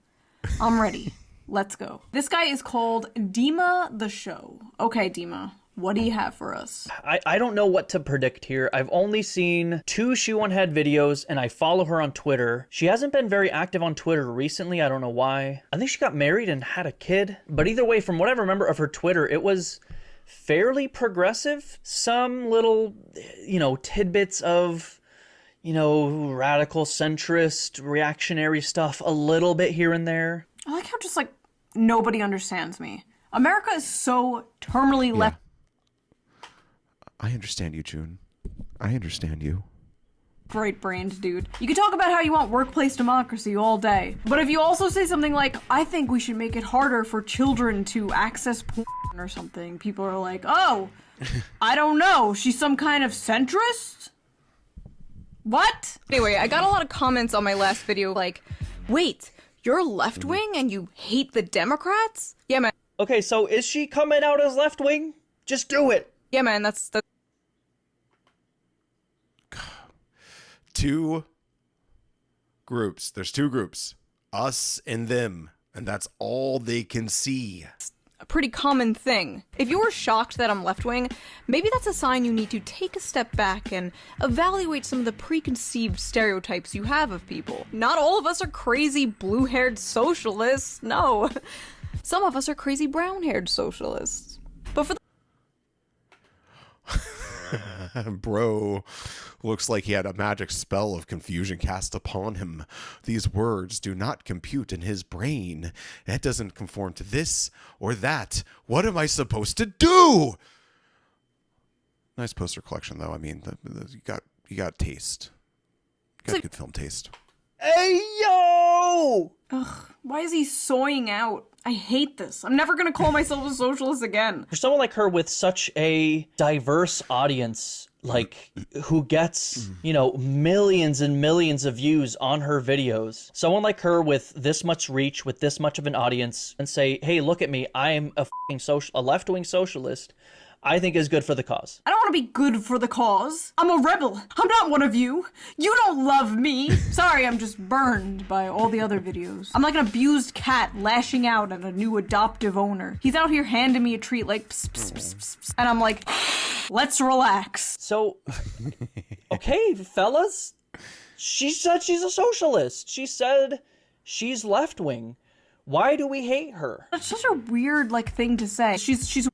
[SPEAKER 2] I'm ready. Let's go. This guy is called Dima the Show. Okay, Dima, what do you have for us?
[SPEAKER 17] I don't know what to predict here. I've only seen 2 ShoeOnHead videos, and I follow her on Twitter. She hasn't been very active on Twitter recently. I don't know why. I think she got married and had a kid. But either way, from what I remember of her Twitter, it was fairly progressive. Some little, tidbits of, radical, centrist, reactionary stuff, a little bit here and there.
[SPEAKER 2] I like how just, nobody understands me. America is so terminally left.
[SPEAKER 1] I understand you, June. I understand you.
[SPEAKER 2] Right-brained dude. You can talk about how you want workplace democracy all day, but if you also say something like, I think we should make it harder for children to access porn or something, people are like, oh, I don't know, she's some kind of centrist? What?
[SPEAKER 11] Anyway, I got a lot of comments on my last video like, wait, you're left-wing and you hate the Democrats? Yeah, man.
[SPEAKER 17] Okay, so is she coming out as left-wing? Just do it.
[SPEAKER 11] Yeah, man, that's...
[SPEAKER 1] Two groups. There's 2 groups. Us and them. And that's all they can see.
[SPEAKER 11] A pretty common thing. If you're shocked that I'm left-wing, maybe that's a sign you need to take a step back and evaluate some of the preconceived stereotypes you have of people. Not all of us are crazy blue-haired socialists, no. Some of us are crazy brown-haired socialists. But for the
[SPEAKER 1] Bro looks like he had a magic spell of confusion cast upon him. These words do not compute in his brain. It doesn't conform to this or that. What am I supposed to do? Nice poster collection, though. I mean, you got taste. You got good film taste.
[SPEAKER 17] Hey, yo!
[SPEAKER 2] Ugh, why is he soying out? I hate this. I'm never gonna call myself a socialist again.
[SPEAKER 17] For someone like her with such a diverse audience, who gets, millions and millions of views on her videos, someone like her with this much reach, with this much of an audience, and say, hey, look at me, I'm a left-wing socialist, I think is good for the cause.
[SPEAKER 2] I don't want to be good for the cause. I'm a rebel. I'm not one of you. You don't love me. Sorry, I'm just burned by all the other videos. I'm like an abused cat lashing out at a new adoptive owner. He's out here handing me a treat like pss, pss, pss, pss, pss, and I'm like, let's relax.
[SPEAKER 17] So, okay, fellas, she said she's a socialist. She said she's left-wing. Why do we hate her?
[SPEAKER 2] That's such a weird, thing to say. She's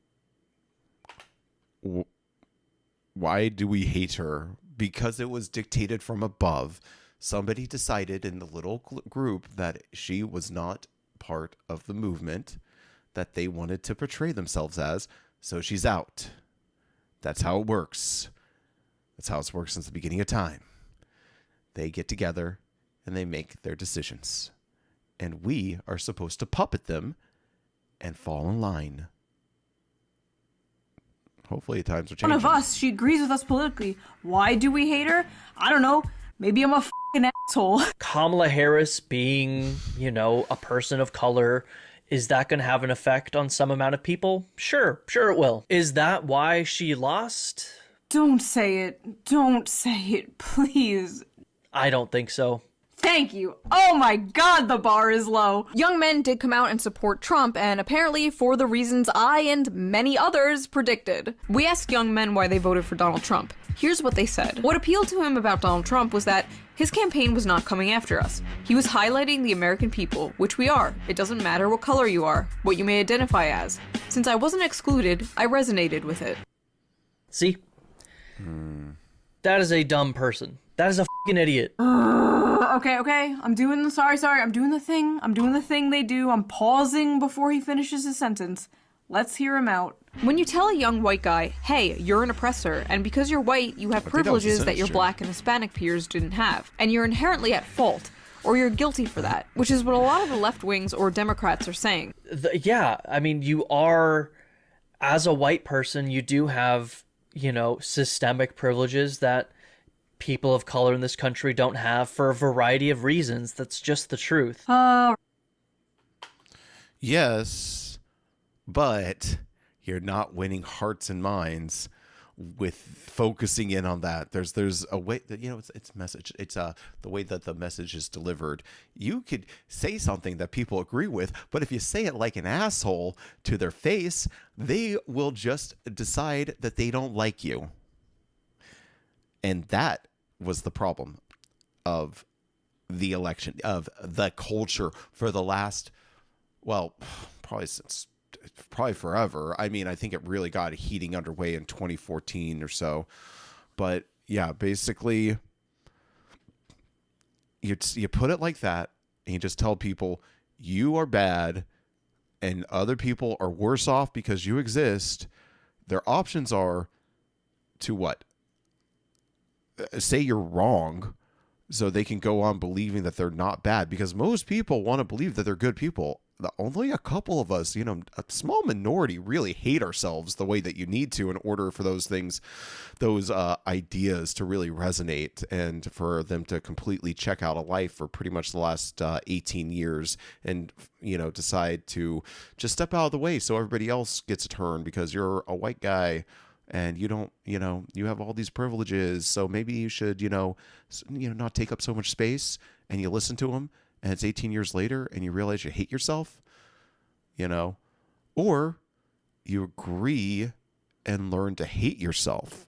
[SPEAKER 1] Why do we hate her? Because it was dictated from above. Somebody decided in the little group that she was not part of the movement that they wanted to portray themselves as, so she's out. That's how it works. That's how it's worked since the beginning of time. They get together and they make their decisions. And we are supposed to puppet them and fall in line. Hopefully times are changing.
[SPEAKER 2] One of us. She agrees with us politically. Why do we hate her? I don't know. Maybe I'm a an asshole.
[SPEAKER 17] Kamala Harris being, a person of color, is that going to have an effect on some amount of people? Sure it will. Is that why she lost?
[SPEAKER 2] Don't say it. Don't say it, please.
[SPEAKER 17] I don't think so.
[SPEAKER 2] Thank you. Oh my god, the bar is low. Young men did come out and support Trump, and apparently for the reasons I and many others predicted. We asked young men why they voted for Donald Trump. Here's what they said. What appealed to him about Donald Trump was that his campaign was not coming after us. He was highlighting the American people, which we are. It doesn't matter what color you are, what you may identify as. Since I wasn't excluded, I resonated with it.
[SPEAKER 17] See? That is a dumb person. That is a fucking idiot.
[SPEAKER 2] Okay. I'm doing the thing they do. I'm pausing before he finishes his sentence. Let's hear him out. When you tell a young white guy, hey, you're an oppressor, and because you're white, you have privileges that your black and Hispanic peers didn't have, and you're inherently at fault, or you're guilty for that, which is what a lot of the left wings or Democrats are saying.
[SPEAKER 17] You are, as a white person, you do have, systemic privileges that people of color in this country don't have for a variety of reasons. That's just the truth.
[SPEAKER 1] Yes, but you're not winning hearts and minds with focusing in on that. There's a way that, it's message. It's the way that the message is delivered. You could say something that people agree with, but if you say it like an asshole to their face, they will just decide that they don't like you. And that was the problem of the election, of the culture for the last, probably forever. I mean, I think it really got heating underway in 2014 or so. But yeah, basically, you put it like that, and you just tell people you are bad and other people are worse off because you exist. Their options are to what? Say you're wrong so they can go on believing that they're not bad, because most people want to believe that they're good people. Only a couple of us, a small minority, really hate ourselves the way that you need to in order for those things, those ideas to really resonate and for them to completely check out a life for pretty much the last 18 years and, decide to just step out of the way so everybody else gets a turn because you're a white guy and you don't, you have all these privileges. So maybe you should, not take up so much space, and you listen to them. And it's 18 years later and you realize you hate yourself, or you agree and learn to hate yourself.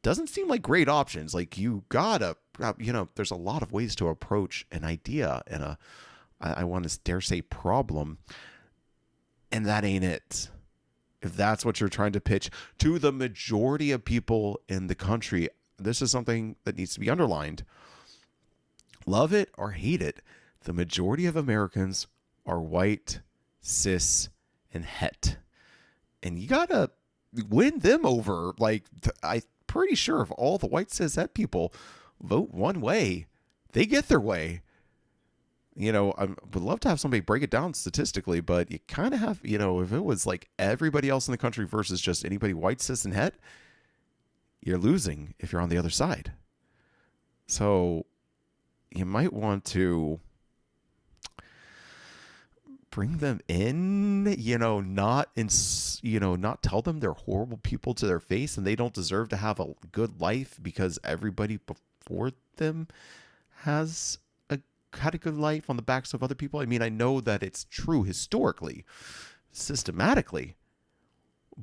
[SPEAKER 1] Doesn't seem like great options. Like, you gotta, there's a lot of ways to approach an idea and I want to dare say problem. And that ain't it. If that's what you're trying to pitch to the majority of people in the country, this is something that needs to be underlined. Love it or hate it, the majority of Americans are white, cis, and het. And you gotta win them over. Like, I'm pretty sure if all the white, cis, het people vote one way, they get their way. I would love to have somebody break it down statistically, but you kind of have, if it was like everybody else in the country versus just anybody white, cis, and het, you're losing if you're on the other side. So you might want to bring them in, not tell them they're horrible people to their face and they don't deserve to have a good life because everybody before them had a good life on the backs of other people. I mean, I know that it's true historically, systematically,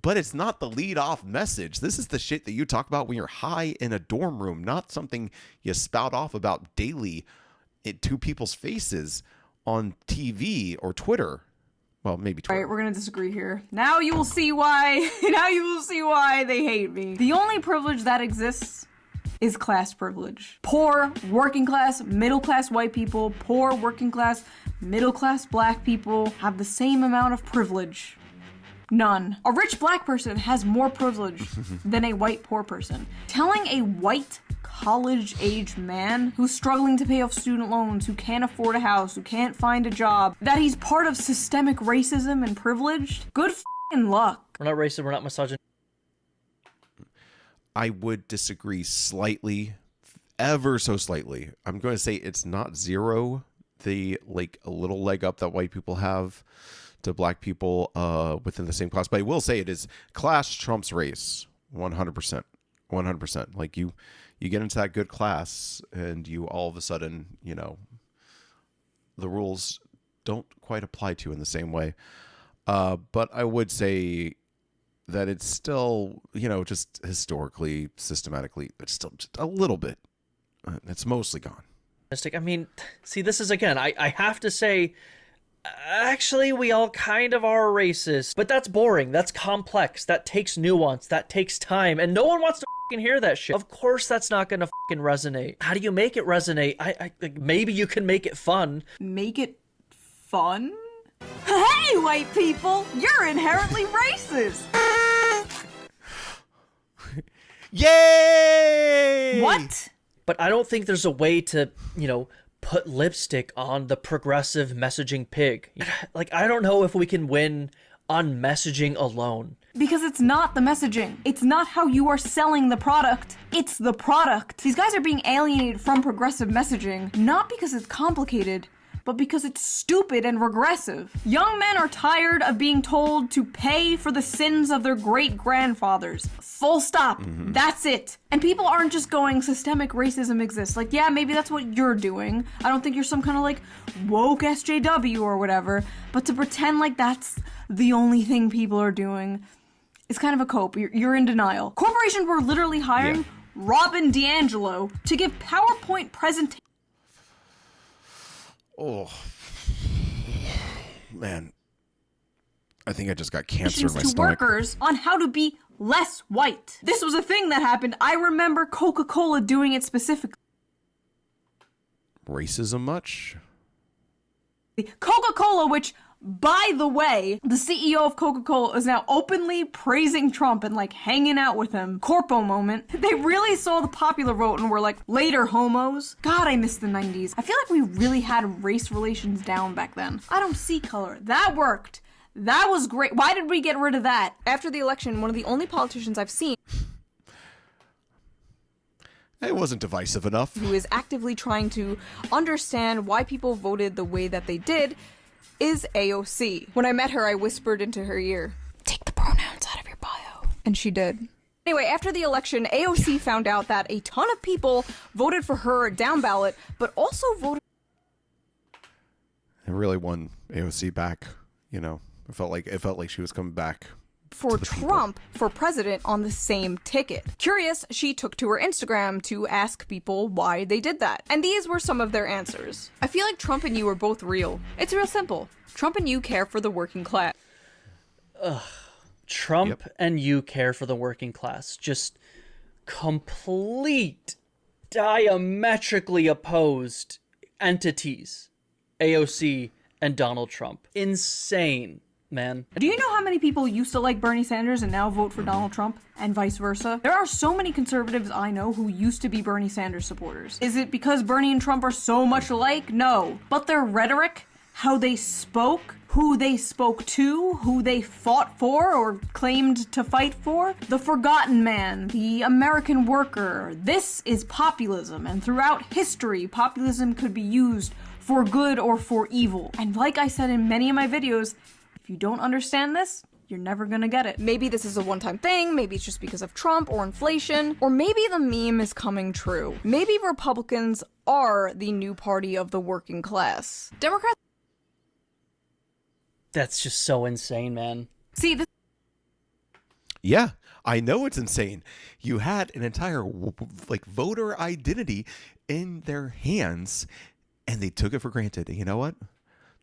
[SPEAKER 1] but it's not the lead off message. This is the shit that you talk about when you're high in a dorm room, not something you spout off about daily to people's faces on TV or Twitter. Well, maybe Twitter.
[SPEAKER 2] All right, we're going to disagree here. Now you will see why. They hate me. The only privilege that exists is class privilege. Poor, working class, middle class white people, poor, working class, middle class black people have the same amount of privilege. None. A rich black person has more privilege than a white poor person. Telling a white college-age man who's struggling to pay off student loans, who can't afford a house, who can't find a job, that he's part of systemic racism and privilege, good f***ing luck.
[SPEAKER 17] We're not racist, we're not misogynist.
[SPEAKER 1] I would disagree slightly ever so slightly. I'm going to say it's not zero, the like a little leg up that white people have to black people within the same class. But I will say it is class trumps race 100%. 100%. Like you get into that good class and you all of a sudden, you know, the rules don't quite apply to you in the same way. But I would say that it's still, you know, just historically, systematically, it's still just a little bit. It's mostly gone.
[SPEAKER 17] I mean, see, this is, again, I have to say, actually, we all kind of are racist. But that's boring. That's complex. That takes nuance. That takes time. And no one wants to fucking hear that shit. Of course that's not gonna fucking resonate. How do you make it resonate? I like, maybe you can make it fun.
[SPEAKER 2] Make it fun? Hey, white people! You're inherently racist!
[SPEAKER 1] Yay!
[SPEAKER 2] What?
[SPEAKER 17] But I don't think there's a way to, you know, put lipstick on the progressive messaging pig. Like, I don't know if we can win on messaging alone.
[SPEAKER 2] Because it's not the messaging. It's not how you are selling the product. It's the product. These guys are being alienated from progressive messaging, not because it's complicated, but because it's stupid and regressive. Young men are tired of being told to pay for the sins of their great-grandfathers. Full stop. That's it. And people aren't just going, systemic racism exists. Like, yeah, maybe that's what you're doing. I don't think you're some kind of, like, woke SJW or whatever. But to pretend like that's the only thing people are doing, it's kind of a cope. You're in denial. Corporations were literally hiring Robin DiAngelo to give PowerPoint presentations.
[SPEAKER 1] Oh, man. I think I just got cancer in my
[SPEAKER 2] to
[SPEAKER 1] stomach.
[SPEAKER 2] Workers on how to be less white. This was a thing that happened. I remember Coca-Cola doing it specifically.
[SPEAKER 1] Racism much?
[SPEAKER 2] Coca-Cola, which, by the way, the CEO of Coca-Cola is now openly praising Trump and, like, hanging out with him. Corpo moment. They really saw the popular vote and were like, later, homos. God, I miss the 90s. I feel like we really had race relations down back then. I don't see color. That worked. That was great. Why did we get rid of that? After the election, one of the only politicians I've seen
[SPEAKER 1] it wasn't divisive enough.
[SPEAKER 11] Who is actively trying to understand why people voted the way that they did is AOC. When I met her, I whispered into her ear, "Take the pronouns out of your bio." And she did. Anyway, after the election, AOC found out that a ton of people voted for her down ballot, but also voted...
[SPEAKER 1] It really won AOC back, you know. It felt like she was coming back
[SPEAKER 11] for Trump for president on the same ticket. Curious, she took to her Instagram to ask people why they did that. And these were some of their answers. I feel like Trump and you are both real. It's real simple. Trump and you care for the working class.
[SPEAKER 17] Ugh. Trump and you care for the working class. Just complete, diametrically opposed entities. AOC and Donald Trump. Insane. Man.
[SPEAKER 2] Do you know how many people used to like Bernie Sanders and now vote for Donald Trump, and vice versa? There are so many conservatives I know who used to be Bernie Sanders supporters. Is it because Bernie and Trump are so much alike? No. But their rhetoric, how they spoke, who they spoke to, who they fought for or claimed to fight for, the forgotten man, the American worker. This is populism, and throughout history, populism could be used for good or for evil. And like I said in many of my videos, if you don't understand this, you're never gonna get it.
[SPEAKER 11] Maybe this is a one-time thing, maybe it's just because of Trump or inflation, or maybe the meme is coming true. Maybe Republicans are the new party of the working class. Democrats...
[SPEAKER 17] That's just so insane, man.
[SPEAKER 2] See, this...
[SPEAKER 1] Yeah, I know it's insane. You had an entire, like, voter identity in their hands, and they took it for granted. And you know what?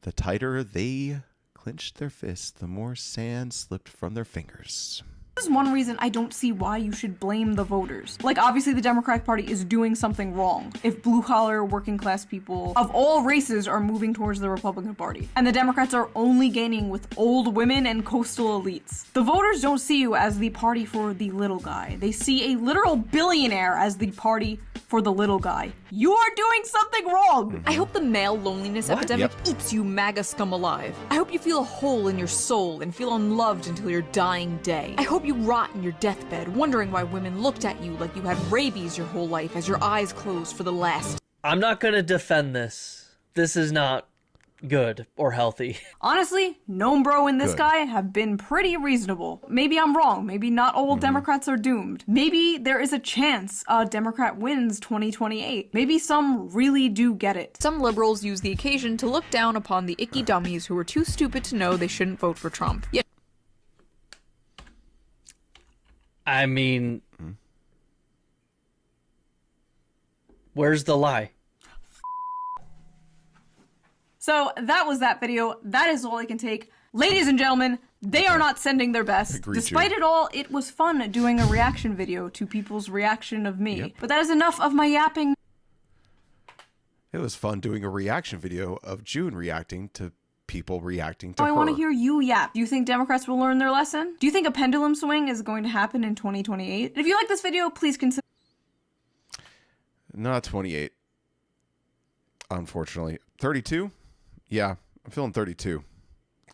[SPEAKER 1] The tighter they clenched their fists, the more sand slipped from their fingers.
[SPEAKER 2] This is one reason I don't see why you should blame the voters. Like, obviously the Democratic Party is doing something wrong if blue-collar, working-class people of all races are moving towards the Republican Party. And the Democrats are only gaining with old women and coastal elites. The voters don't see you as the party for the little guy. They see a literal billionaire as the party for the little guy. You are doing something wrong.
[SPEAKER 11] I hope the male loneliness epidemic eats you MAGA scum alive. I hope you feel a hole in your soul and feel unloved until your dying day. I hope you rot in your deathbed, wondering why women looked at you like you had rabies your whole life as your eyes closed for the last.
[SPEAKER 17] I'm not gonna defend this. This is not good or healthy.
[SPEAKER 2] Honestly, Gnome Bro and this guy have been pretty reasonable. Maybe I'm wrong. Maybe not all Democrats are doomed. Maybe there is a chance a Democrat wins 2028. Maybe some really do get it.
[SPEAKER 11] Some liberals use the occasion to look down upon the icky dummies who are too stupid to know they shouldn't vote for Trump. Yet
[SPEAKER 17] I mean, where's the lie?
[SPEAKER 2] So that was that video. That is all I can take. Ladies and gentlemen, they are not sending their best. Despite it all, it was fun doing a reaction video to people's reaction of me. But that is enough of my yapping.
[SPEAKER 1] It was fun doing a reaction video of June reacting to people reacting to her.
[SPEAKER 2] I want to hear you yap. Do you think Democrats will learn their lesson? Do you think a pendulum swing is going to happen in 2028? And if you like this video, please consider...
[SPEAKER 1] Not 28. Unfortunately. 32? Yeah, I'm feeling 32.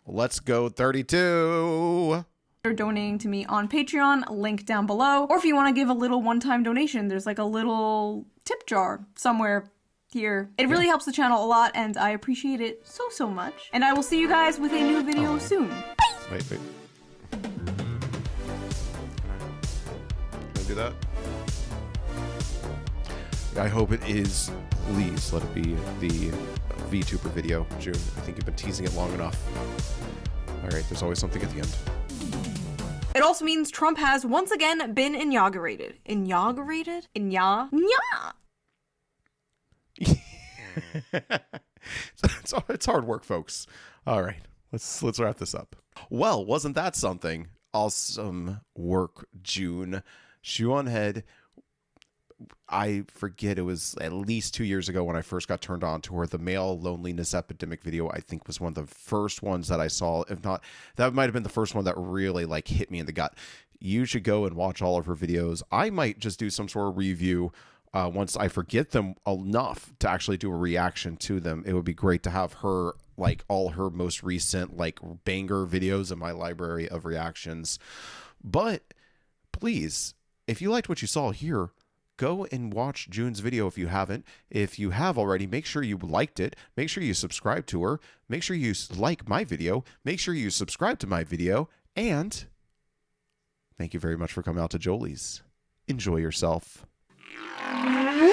[SPEAKER 1] Let's go 32.
[SPEAKER 2] Donating to me on Patreon, link down below. Or if you want to give a little one-time donation, there's like a little tip jar somewhere here. It really helps the channel a lot, and I appreciate it so much. And I will see you guys with a new video soon. Bye!
[SPEAKER 1] Wait. Can I do that? I hope it is. Please let it be the VTuber video, June. I think you've been teasing it long enough. All right, there's always something at the end.
[SPEAKER 2] It also means Trump has once again been inaugurated. Inaugurated?
[SPEAKER 1] It's hard work, folks. All right, let's wrap this up. Well, wasn't that something? Awesome work, June. ShoeOnHead. I forget, it was at least 2 years ago when I first got turned on to her. The male loneliness epidemic video, I think, was one of the first ones that I saw. If not, that might have been the first one that really like hit me in the gut. You should go and watch all of her videos. I might just do some sort of review once I forget them enough to actually do a reaction to them. It would be great to have her, like, all her most recent like banger videos in my library of reactions. But please, if you liked what you saw here, go and watch June's video if you haven't. If you have already, make sure you liked it. Make sure you subscribe to her. Make sure you like my video. Make sure you subscribe to my video. And thank you very much for coming out to Jolie's. Enjoy yourself. I'm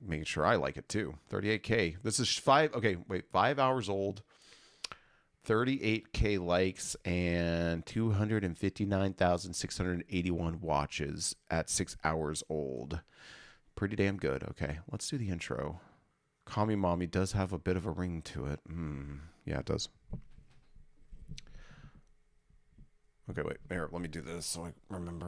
[SPEAKER 1] making sure I like it too. 38K. This is 5 hours old. 38K likes and 259,681 watches at 6 hours old. Pretty damn good. Okay, let's do the intro. Call Me Mommy does have a bit of a ring to it. Yeah, it does. Okay, wait. Here, let me do this so I remember.